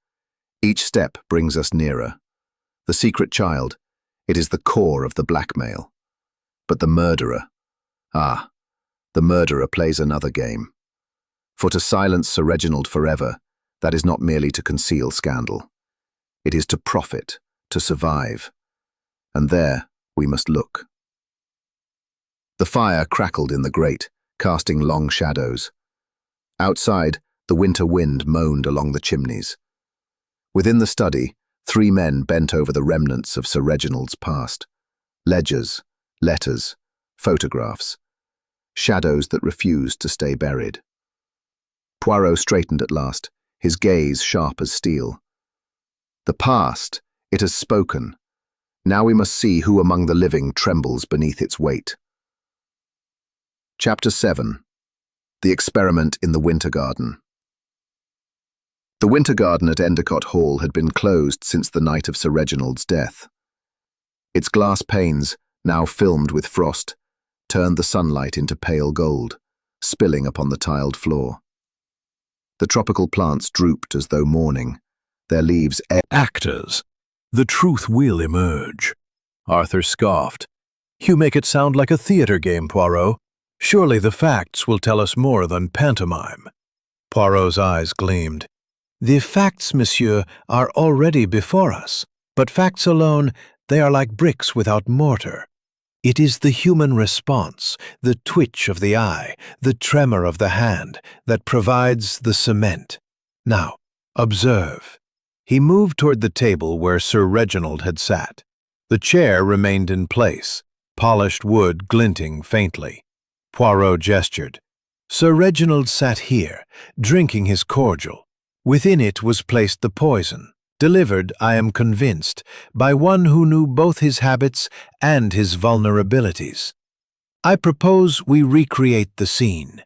each step brings us nearer. The secret child, it is the core of the blackmail. But the murderer, the murderer plays another game. For to silence Sir Reginald forever, that is not merely to conceal scandal. It is to profit, to survive. And there we must look. The fire crackled in the grate, casting long shadows. Outside, the winter wind moaned along the chimneys. Within the study, 3 men bent over the remnants of Sir Reginald's past. Ledgers, letters, photographs. Shadows that refused to stay buried. Poirot straightened at last, his gaze sharp as steel. The past, it has spoken. Now we must see who among the living trembles beneath its weight. Chapter 7. The Experiment in the Winter Garden. The Winter Garden at Endicott Hall had been closed since the night of Sir Reginald's death. Its glass panes, now filmed with frost, turned the sunlight into pale gold, spilling upon the tiled floor. The tropical plants drooped as though mourning, their leaves Actors, the truth will emerge. Arthur scoffed. You make it sound like a theatre game, Poirot. Surely the facts will tell us more than pantomime. Poirot's eyes gleamed. The facts, monsieur, are already before us, but facts alone, they are like bricks without mortar. It is the human response, the twitch of the eye, the tremor of the hand, that provides the cement. Now, observe. He moved toward the table where Sir Reginald had sat. The chair remained in place, polished wood glinting faintly. Poirot gestured. Sir Reginald sat here, drinking his cordial. Within it was placed the poison, delivered, I am convinced, by one who knew both his habits and his vulnerabilities. I propose we recreate the scene.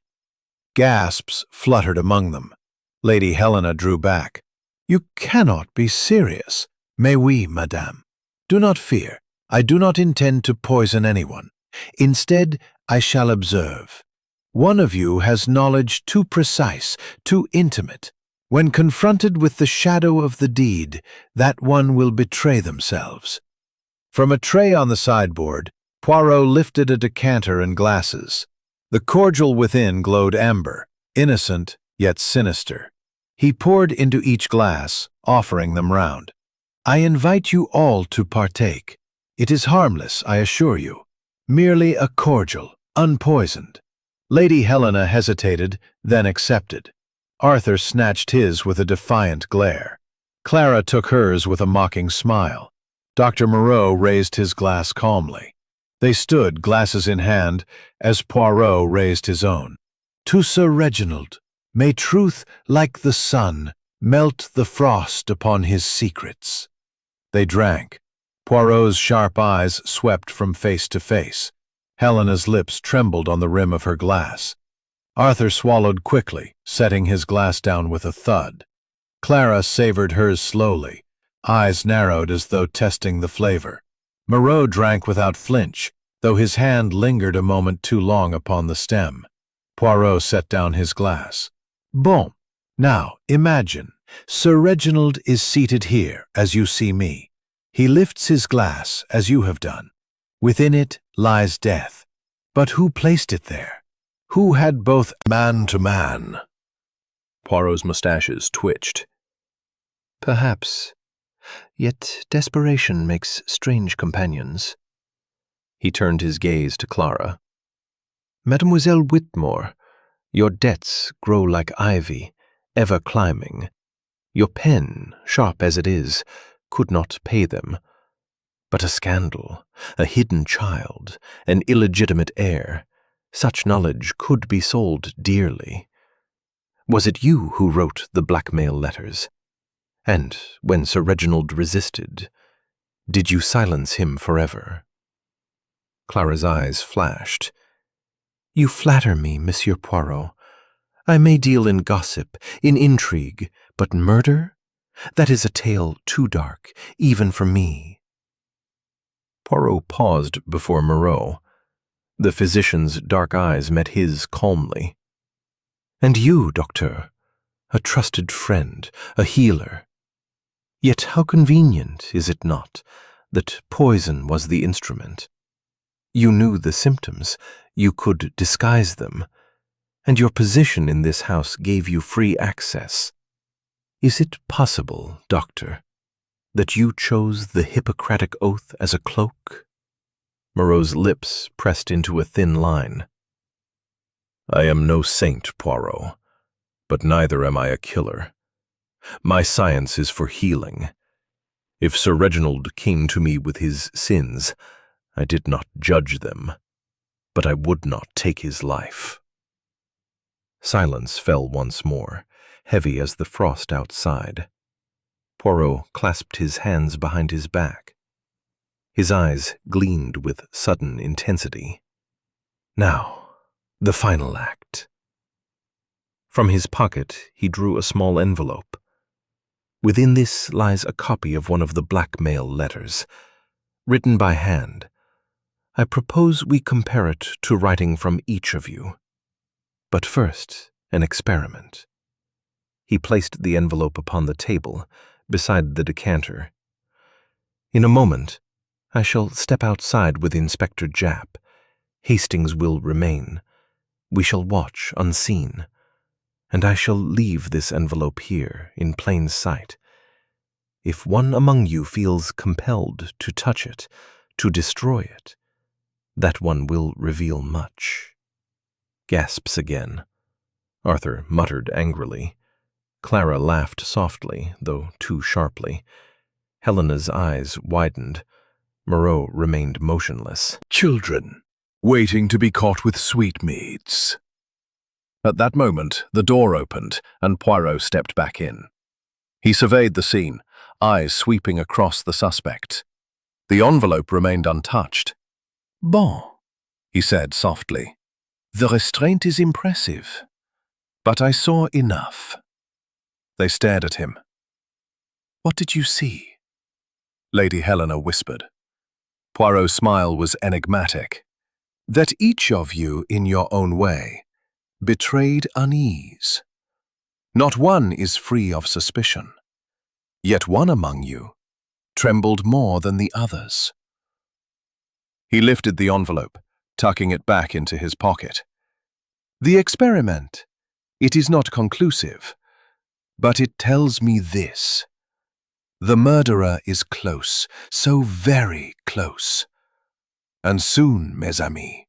Gasps fluttered among them. Lady Helena drew back. You cannot be serious. Mais oui, madame. Do not fear. I do not intend to poison anyone. Instead, I shall observe. One of you has knowledge too precise, too intimate. When confronted with the shadow of the deed, that one will betray themselves. From a tray on the sideboard, Poirot lifted a decanter and glasses. The cordial within glowed amber, innocent yet sinister. He poured into each glass, offering them round. I invite you all to partake. It is harmless, I assure you. Merely a cordial, unpoisoned. Lady Helena hesitated, then accepted. Arthur snatched his with a defiant glare. Clara took hers with a mocking smile. Dr. Moreau raised his glass calmly. They stood, glasses in hand, as Poirot raised his own. To Sir Reginald, may truth, like the sun, melt the frost upon his secrets. They drank. Poirot's sharp eyes swept from face to face. Helena's lips trembled on the rim of her glass. Arthur swallowed quickly, setting his glass down with a thud. Clara savored hers slowly, eyes narrowed as though testing the flavor. Moreau drank without flinch, though his hand lingered a moment too long upon the stem. Poirot set down his glass. Bon. Now, imagine, Sir Reginald is seated here, as you see me. He lifts his glass, as you have done. Within it lies death. But who placed it there? Who had both man to man? Poirot's moustaches twitched. Perhaps. Yet desperation makes strange companions. He turned his gaze to Clara. Mademoiselle Whitmore, your debts grow like ivy, ever climbing. Your pen, sharp as it is, could not pay them. But a scandal, a hidden child, an illegitimate heir, such knowledge could be sold dearly. Was it you who wrote the blackmail letters? And when Sir Reginald resisted, did you silence him forever? Clara's eyes flashed. You flatter me, Monsieur Poirot. I may deal in gossip, in intrigue, but murder? That is a tale too dark, even for me. Poirot paused before Moreau. The physician's dark eyes met his calmly. And you, Docteur, a trusted friend, a healer. Yet how convenient, is it not, that poison was the instrument? You knew the symptoms, you could disguise them, and your position in this house gave you free access. Is it possible, Doctor, that you chose the Hippocratic oath as a cloak? Moreau's lips pressed into a thin line. I am no saint, Poirot, but neither am I a killer. My science is for healing. If Sir Reginald came to me with his sins, I did not judge them, but I would not take his life. Silence fell once more, heavy as the frost outside. Poirot clasped his hands behind his back. His eyes gleamed with sudden intensity. Now, the final act. From his pocket he drew a small envelope. Within this lies a copy of one of the blackmail letters, written by hand. I propose we compare it to writing from each of you. But first, an experiment. He placed the envelope upon the table, beside the decanter. In a moment, I shall step outside with Inspector Japp. Hastings will remain. We shall watch unseen. And I shall leave this envelope here, in plain sight. If one among you feels compelled to touch it, to destroy it, that one will reveal much. Gasps again. Arthur muttered angrily. Clara laughed softly, though too sharply. Helena's eyes widened. Moreau remained motionless. Children, waiting to be caught with sweetmeats. At that moment, the door opened, and Poirot stepped back in. He surveyed the scene, eyes sweeping across the suspect. The envelope remained untouched. Bon, he said softly. The restraint is impressive. But I saw enough. They stared at him. What did you see? Lady Helena whispered. Poirot's smile was enigmatic. That each of you, in your own way, betrayed unease. Not one is free of suspicion. Yet one among you trembled more than the others. He lifted the envelope, tucking it back into his pocket. The experiment, it is not conclusive, but it tells me this. The murderer is close, so very close. And soon, mes amis,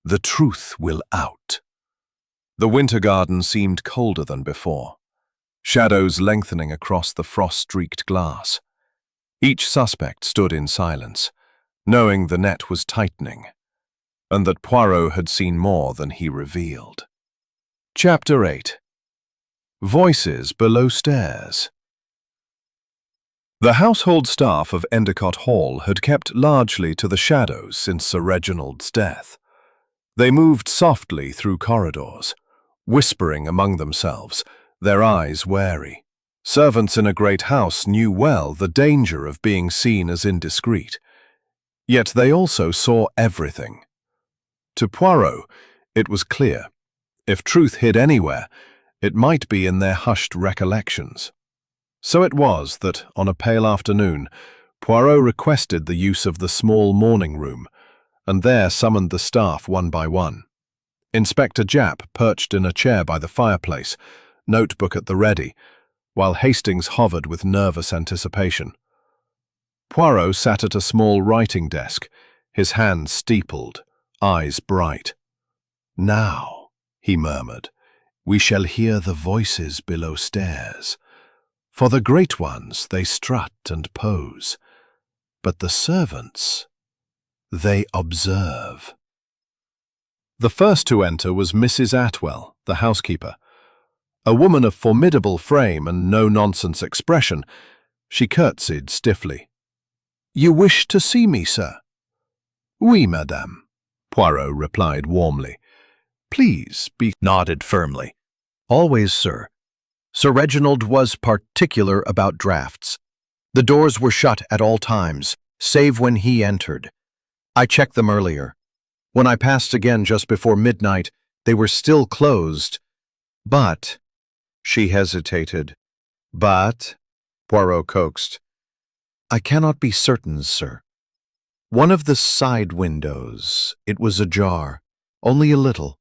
the truth will out. The winter garden seemed colder than before, shadows lengthening across the frost-streaked glass. Each suspect stood in silence, knowing the net was tightening, and that Poirot had seen more than he revealed. Chapter 8. Voices Below Stairs. The household staff of Endicott Hall had kept largely to the shadows since Sir Reginald's death. They moved softly through corridors, whispering among themselves, their eyes wary. Servants in a great house knew well the danger of being seen as indiscreet, yet they also saw everything. To Poirot, it was clear. If truth hid anywhere, it might be in their hushed recollections. So it was that, on a pale afternoon, Poirot requested the use of the small morning room, and there summoned the staff one by one. Inspector Japp perched in a chair by the fireplace, notebook at the ready, while Hastings hovered with nervous anticipation. Poirot sat at a small writing desk, his hands steepled, eyes bright. "Now," he murmured, "we shall hear the voices below stairs. For the great ones they strut and pose, but the servants, they observe." The first to enter was Mrs. Atwell, the housekeeper. A woman of formidable frame and no-nonsense expression, she curtsied stiffly. "You wish to see me, sir?" "Oui, madame," Poirot replied warmly. "Please be—" Nodded firmly. "Always, sir. Sir Reginald was particular about drafts. The doors were shut at all times, save when he entered. I checked them earlier. When I passed again just before midnight, they were still closed. But—" She hesitated. "But—" Poirot coaxed. "I cannot be certain, sir. One of the side windows, it was ajar, only a little.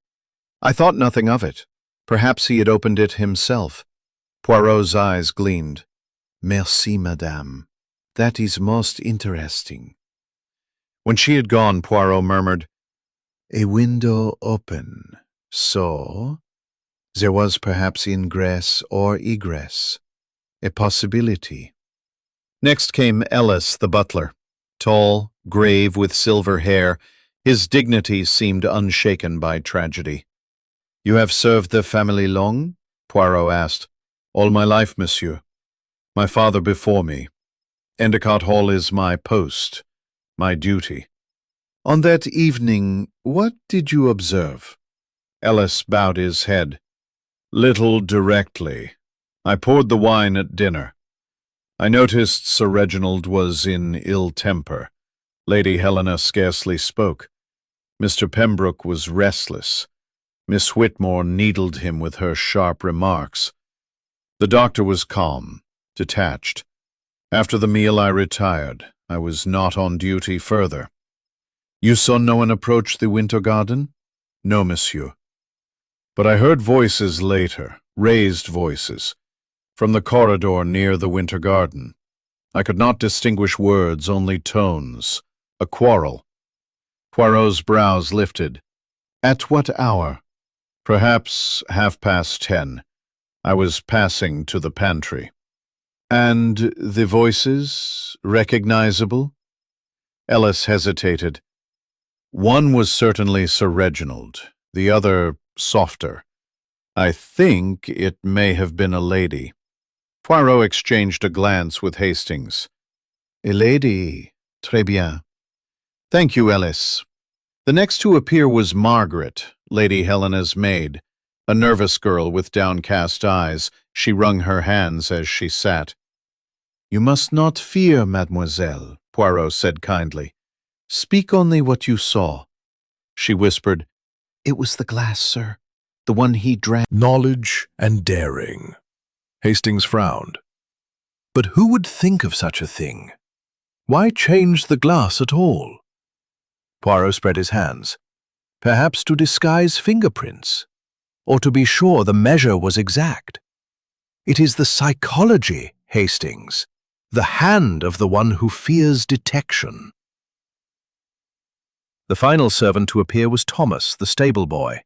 I thought nothing of it. Perhaps he had opened it himself." Poirot's eyes gleamed. "Merci, madame. That is most interesting." When she had gone, Poirot murmured, "A window open, so there was perhaps ingress or egress, a possibility." Next came Ellis, the butler. Tall, grave, with silver hair, his dignity seemed unshaken by tragedy. "You have served the family long?" Poirot asked. "All my life, monsieur. My father before me. Endicott Hall is my post, my duty." "On that evening, what did you observe?" Ellis bowed his head. "Little directly. I poured the wine at dinner. I noticed Sir Reginald was in ill temper. Lady Helena scarcely spoke. Mr. Pembroke was restless. Miss Whitmore needled him with her sharp remarks. The doctor was calm, detached. After the meal I retired. I was not on duty further." "You saw no one approach the winter garden?" "No, monsieur. But I heard voices later, raised voices, from the corridor near the winter garden. I could not distinguish words, only tones. A quarrel." Poirot's brows lifted. "At what hour?" "Perhaps 10:30. I was passing to the pantry." "And the voices, recognizable?" Ellis hesitated. "One was certainly Sir Reginald, the other softer. I think it may have been a lady." Poirot exchanged a glance with Hastings. "A lady. Très bien. Thank you, Ellis." The next to appear was Margaret, Lady Helena's maid. A nervous girl with downcast eyes, she wrung her hands as she sat. "You must not fear, mademoiselle," Poirot said kindly. "Speak only what you saw." She whispered, "It was the glass, sir. The one he drank." Knowledge and daring. Hastings frowned. But who would think of such a thing? Why change the glass at all? Poirot spread his hands. Perhaps to disguise fingerprints, or to be sure the measure was exact. It is the psychology, Hastings, the hand of the one who fears detection. The final servant to appear was Thomas, the stable boy.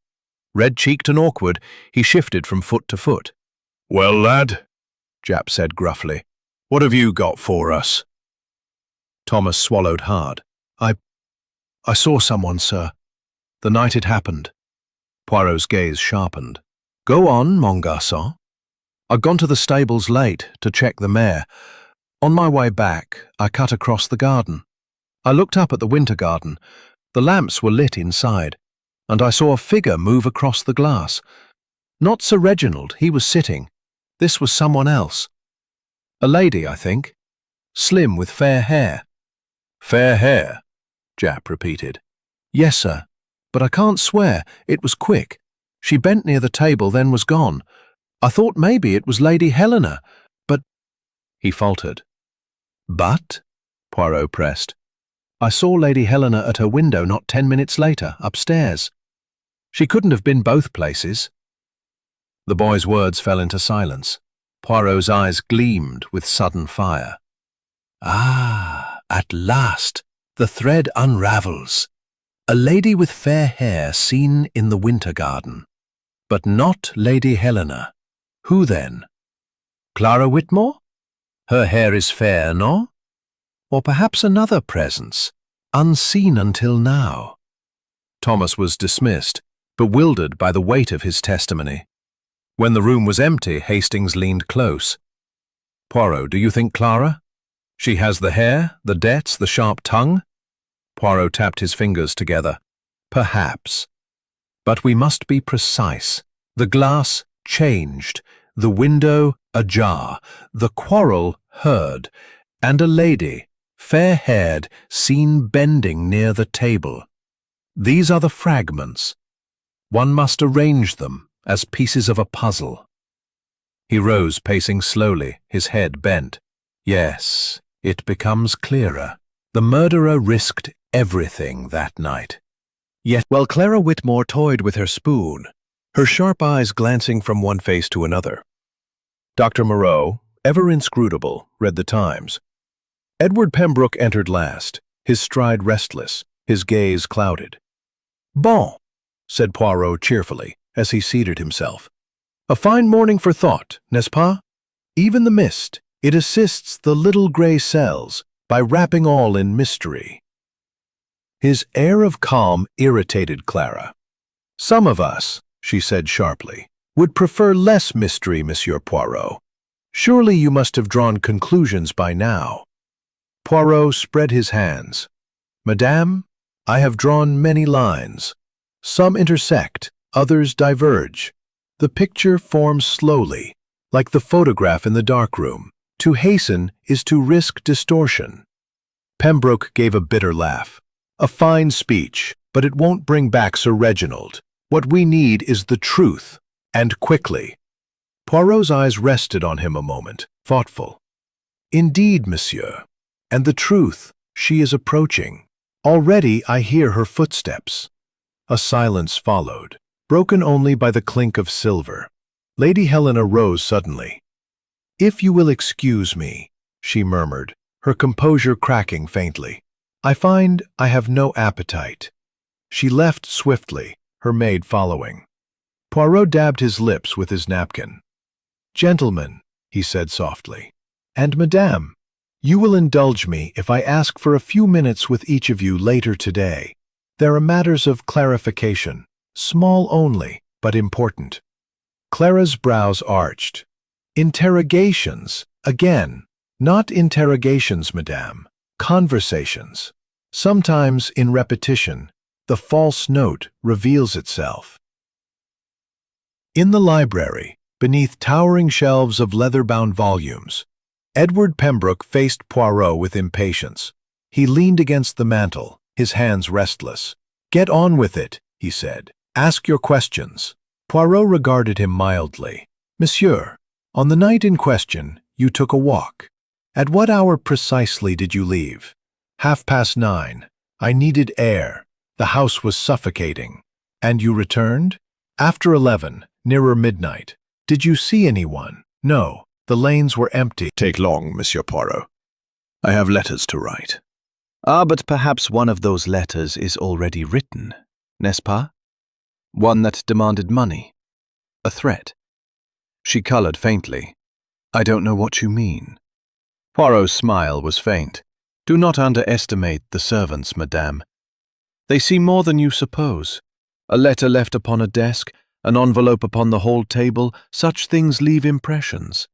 Red-cheeked and awkward, he shifted from foot to foot. "Well, lad," Japp said gruffly, "what have you got for us?" Thomas swallowed hard. I saw someone, sir. The night it happened." Poirot's gaze sharpened. "Go on, mon garçon." "I'd gone to the stables late to check the mare. On my way back, I cut across the garden. I looked up at the winter garden. The lamps were lit inside, and I saw a figure move across the glass. Not Sir Reginald, he was sitting. This was someone else. A lady, I think. Slim with fair hair." "Fair hair?" Japp repeated. "Yes, sir, but I can't swear. It was quick. She bent near the table, then was gone. I thought maybe it was Lady Helena, but—" He faltered. "But?" Poirot pressed. "I saw Lady Helena at her window not 10 minutes later, upstairs. She couldn't have been both places." The boy's words fell into silence. Poirot's eyes gleamed with sudden fire. "Ah, at last, the thread unravels. A lady with fair hair seen in the winter garden. But not Lady Helena. Who then? Clara Whitmore? Her hair is fair, no? Or perhaps another presence, unseen until now?" Thomas was dismissed, bewildered by the weight of his testimony. When the room was empty, Hastings leaned close. "Poirot, do you think Clara? She has the hair, the debts, the sharp tongue?" Poirot tapped his fingers together. "Perhaps. But we must be precise. The glass changed, the window ajar, the quarrel heard, and a lady, fair-haired, seen bending near the table. These are the fragments. One must arrange them as pieces of a puzzle." He rose, pacing slowly, his head bent. "Yes, it becomes clearer. The murderer risked everything that night." Yet, while Clara Whitmore toyed with her spoon, her sharp eyes glancing from one face to another, Dr. Moreau, ever inscrutable, read the Times. Edward Pembroke entered last, his stride restless, his gaze clouded. "Bon," said Poirot cheerfully, as he seated himself. "A fine morning for thought, n'est-ce pas? Even the mist, it assists the little grey cells by wrapping all in mystery." His air of calm irritated Clara. "Some of us," she said sharply, "would prefer less mystery, Monsieur Poirot. Surely you must have drawn conclusions by now." Poirot spread his hands. "Madame, I have drawn many lines. Some intersect, others diverge. The picture forms slowly, like the photograph in the darkroom. To hasten is to risk distortion." Pembroke gave a bitter laugh. "A fine speech, but it won't bring back Sir Reginald. What we need is the truth, and quickly." Poirot's eyes rested on him a moment, thoughtful. "Indeed, monsieur. And the truth, she is approaching. Already I hear her footsteps." A silence followed, broken only by the clink of silver. Lady Helena rose suddenly. "If you will excuse me," she murmured, her composure cracking faintly. "I find I have no appetite." She left swiftly, her maid following. Poirot dabbed his lips with his napkin. "Gentlemen," he said softly, "and madame, you will indulge me if I ask for a few minutes with each of you later today. There are matters of clarification, small only, but important." Clara's brows arched. "Interrogations, again. Not interrogations, madame. Conversations. Sometimes, in repetition, the false note reveals itself." In the library, beneath towering shelves of leather-bound volumes, Edward Pembroke faced Poirot with impatience. He leaned against the mantel, his hands restless. "Get on with it," he said. "Ask your questions." Poirot regarded him mildly. "Monsieur, on the night in question, you took a walk. At what hour precisely did you leave?" 9:30. "I needed air. The house was suffocating." "And you returned?" "After 11, nearer midnight." "Did you see anyone?" "No. The lanes were empty." "Take long, Monsieur Poirot. I have letters to write." "Ah, but perhaps one of those letters is already written, n'est-ce pas? One that demanded money. A threat." She colored faintly. "I don't know what you mean." Poirot's smile was faint. "Do not underestimate the servants, madame. They see more than you suppose. A letter left upon a desk, an envelope upon the hall table, such things leave impressions.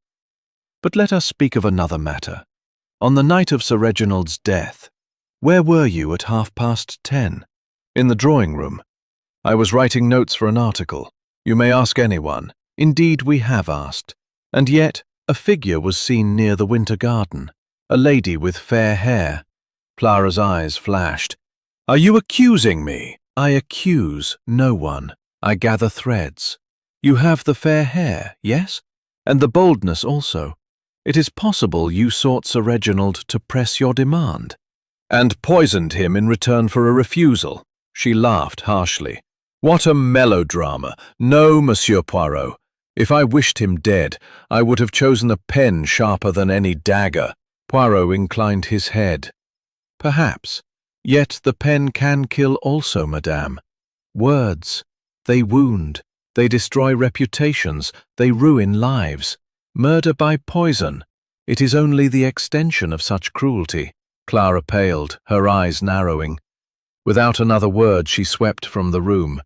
But let us speak of another matter. On the night of Sir Reginald's death, where were you at 10:30? "In the drawing-room. I was writing notes for an article. You may ask anyone. Indeed, we have asked. And yet, a figure was seen near the winter garden. A lady with fair hair." Clara's eyes flashed. "Are you accusing me?" "I accuse no one. I gather threads. You have the fair hair, yes? And the boldness also. It is possible you sought Sir Reginald to press your demand, and poisoned him in return for a refusal. She laughed harshly. What a melodrama! No, Monsieur Poirot. If I wished him dead, I would have chosen a pen sharper than any dagger. Poirot inclined his head. Perhaps. Yet the pen can kill also, madame. Words. They wound. They destroy reputations. They ruin lives. Murder by poison. It is only the extension of such cruelty. Clara paled, her eyes narrowing. Without another word, she swept from the room.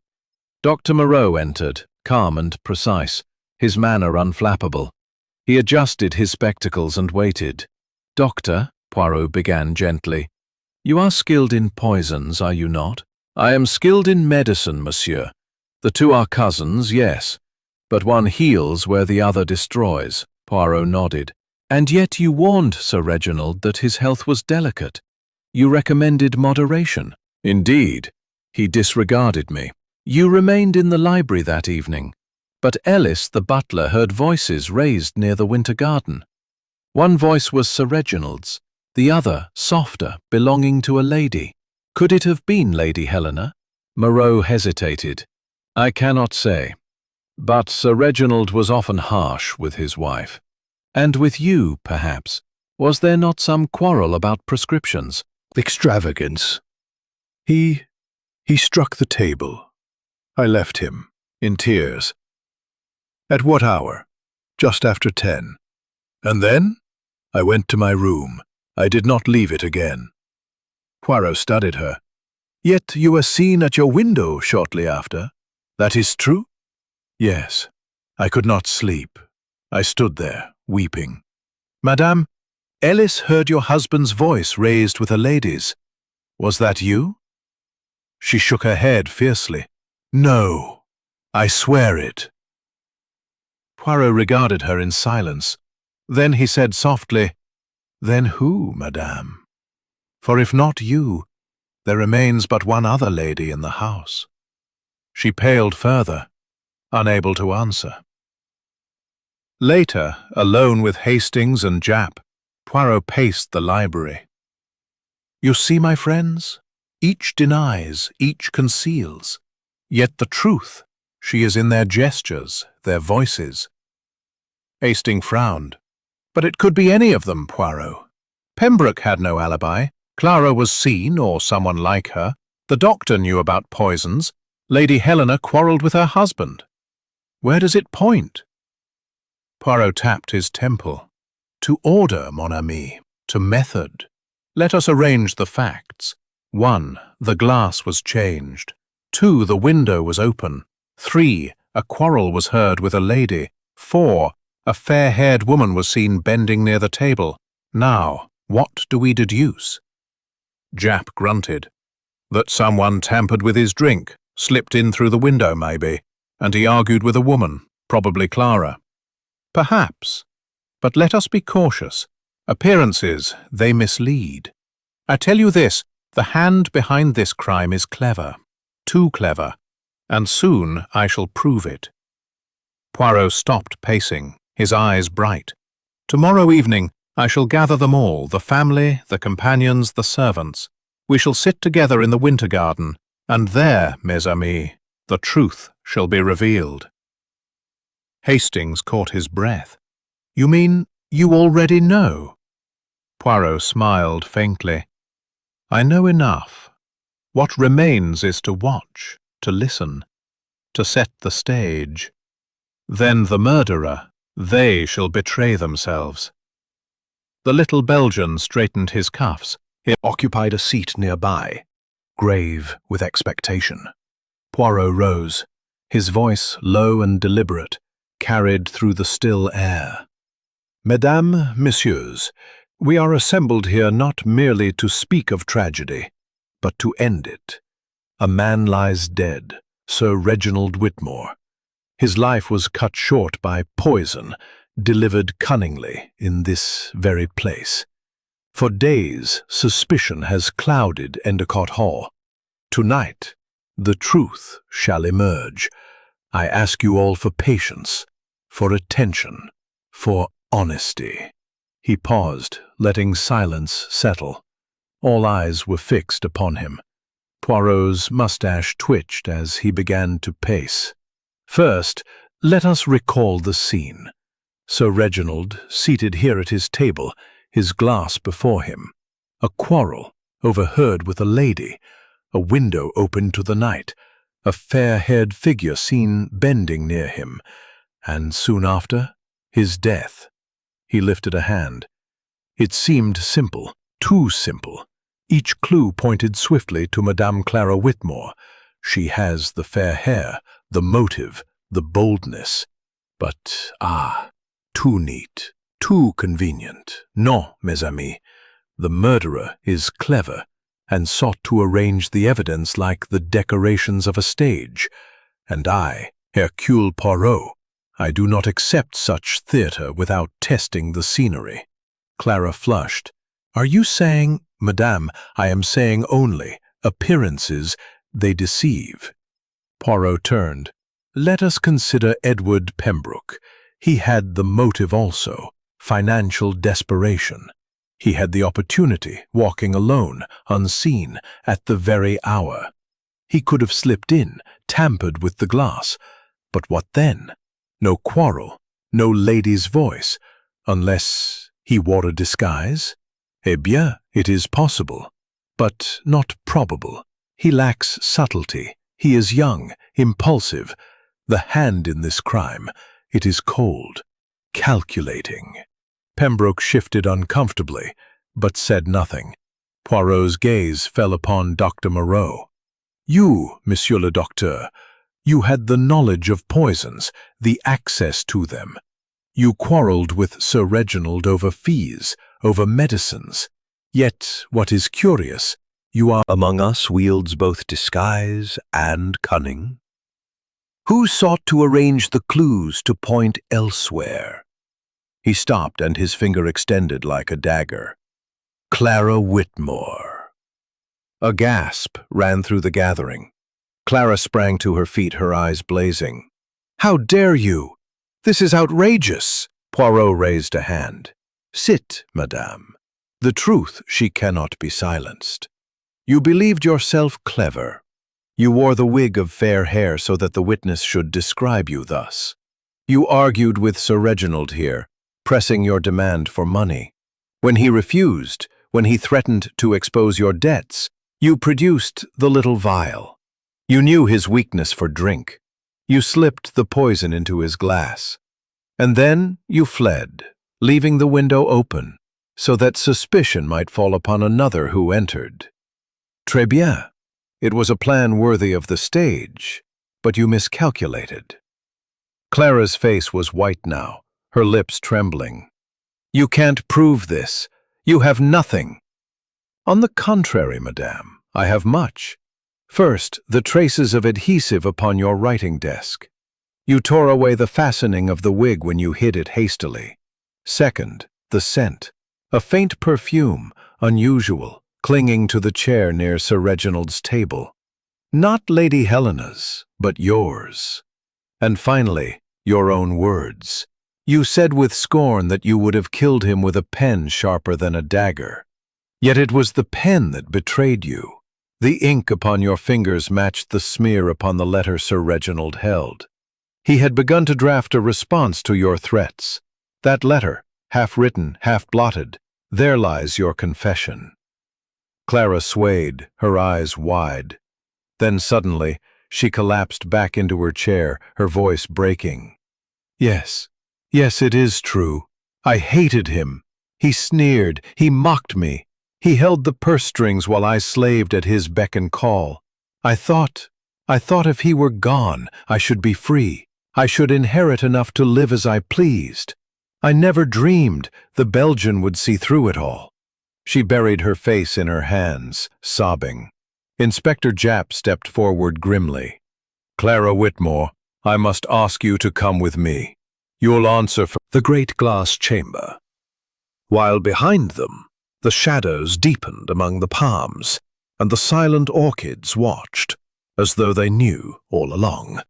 Dr. Moreau entered, calm and precise, his manner unflappable. He adjusted his spectacles and waited. "Doctor," Poirot began gently, "you are skilled in poisons, are you not?" "I am skilled in medicine, monsieur. The two are cousins, yes, but one heals where the other destroys." Poirot nodded. "And yet you warned Sir Reginald that his health was delicate. You recommended moderation." "Indeed. He disregarded me." "You remained in the library that evening, but Ellis, the butler, heard voices raised near the winter garden. One voice was Sir Reginald's, the other, softer, belonging to a lady. Could it have been Lady Helena?" Moreau hesitated. "I cannot say, but Sir Reginald was often harsh with his wife." "And with you, perhaps? Was there not some quarrel about prescriptions?" Extravagance. He struck the table. I left him, in tears. At what hour? Just after 10. And then? I went to my room. I did not leave it again. Poirot studied her. "Yet you were seen at your window shortly after. That is true?" "Yes. I could not sleep. I stood there, weeping." "Madame, Ellis heard your husband's voice raised with a lady's. Was that you?" She shook her head fiercely. "No, I swear it." Poirot regarded her in silence. Then he said softly, "Then who, madame? For if not you, there remains but one other lady in the house." She paled further, unable to answer. Later, alone with Hastings and Japp, Poirot paced the library. "You see, my friends, each denies, each conceals. Yet the truth, she is in their gestures, their voices." Hastings frowned. "But it could be any of them, Poirot. Pembroke had no alibi. Clara was seen, or someone like her. The doctor knew about poisons. Lady Helena quarrelled with her husband. Where does it point?" Poirot tapped his temple. "To order, mon ami, to method. Let us arrange the facts. 1. The glass was changed. 2. The window was open. 3. A quarrel was heard with a lady. 4. A fair-haired woman was seen bending near the table. Now, what do we deduce?" Japp grunted. "That someone tampered with his drink, slipped in through the window maybe, and he argued with a woman, probably Clara." "Perhaps. But let us be cautious. Appearances, they mislead. I tell you this, the hand behind this crime is clever. Too clever. And soon I shall prove it." Poirot stopped pacing, his eyes bright. "Tomorrow evening I shall gather them all, the family, the companions, the servants. We shall sit together in the winter garden, and there, mes amis, the truth shall be revealed." Hastings caught his breath. "You mean you already know?" Poirot smiled faintly. "I know enough. What remains is to watch, to listen, to set the stage. Then the murderer, they shall betray themselves." The little Belgian straightened his cuffs. He occupied a seat nearby, grave with expectation. Poirot rose, his voice low and deliberate, carried through the still air. "Mesdames, messieurs, we are assembled here not merely to speak of tragedy, but to end it. A man lies dead, Sir Reginald Whitmore. His life was cut short by poison, delivered cunningly in this very place. For days, suspicion has clouded Endicott Hall. Tonight, the truth shall emerge. I ask you all for patience, for attention, for honesty." He paused, letting silence settle. All eyes were fixed upon him. Poirot's mustache twitched as he began to pace. First, let us recall the scene. Sir Reginald, seated here at his table, his glass before him. A quarrel, overheard with a lady. A window open to the night. A fair-haired figure seen bending near him. And soon after, his death. He lifted a hand. It seemed simple, too simple. Each clue pointed swiftly to Madame Clara Whitmore. She has the fair hair, the motive, the boldness. But, too neat, too convenient. Non, mes amis. The murderer is clever, and sought to arrange the evidence like the decorations of a stage. And I, Hercule Poirot, I do not accept such theatre without testing the scenery. Clara flushed. Are you saying, Madame, I am saying only, appearances, they deceive. Poirot turned. Let us consider Edward Pembroke. He had the motive also, financial desperation. He had the opportunity, walking alone, unseen, at the very hour. He could have slipped in, tampered with the glass. But what then? No quarrel, no lady's voice, unless he wore a disguise? Eh bien, it is possible, but not probable. He lacks subtlety. He is young, impulsive. The hand in this crime, it is cold, calculating. Pembroke shifted uncomfortably, but said nothing. Poirot's gaze fell upon Dr. Moreau. You, Monsieur le Docteur, you had the knowledge of poisons, the access to them. You quarreled with Sir Reginald over fees, over medicines. Yet, what is curious, you are Among us wields both disguise and cunning. Who sought to arrange the clues to point elsewhere? He stopped, and his finger extended like a dagger. Clara Whitmore. A gasp ran through the gathering. Clara sprang to her feet, her eyes blazing. How dare you? This is outrageous. Poirot raised a hand. Sit, madame. The truth, she cannot be silenced. You believed yourself clever. You wore the wig of fair hair so that the witness should describe you thus. You argued with Sir Reginald here, pressing your demand for money. When he refused, when he threatened to expose your debts, you produced the little vial. You knew his weakness for drink. You slipped the poison into his glass. And then you fled, leaving the window open, so that suspicion might fall upon another who entered. Très bien. It was a plan worthy of the stage, but you miscalculated. Clara's face was white now, her lips trembling. You can't prove this. You have nothing. On the contrary, madame, I have much. First, the traces of adhesive upon your writing desk. You tore away the fastening of the wig when you hid it hastily. Second, the scent. A faint perfume, unusual, clinging to the chair near Sir Reginald's table. Not Lady Helena's, but yours. And finally, your own words. You said with scorn that you would have killed him with a pen sharper than a dagger. Yet it was the pen that betrayed you. The ink upon your fingers matched the smear upon the letter Sir Reginald held. He had begun to draft a response to your threats. That letter, half written, half blotted, there lies your confession. Clara swayed, her eyes wide. Then suddenly, she collapsed back into her chair, her voice breaking. Yes, it is true. I hated him. He sneered, he mocked me. He held the purse strings while I slaved at his beck and call. I thought if he were gone, I should be free. I should inherit enough to live as I pleased. I never dreamed the Belgian would see through it all. She buried her face in her hands, sobbing. Inspector Japp stepped forward grimly. Clara Whitmore, I must ask you to come with me. You'll answer for the great glass chamber. While behind them, the shadows deepened among the palms, and the silent orchids watched, as though they knew all along.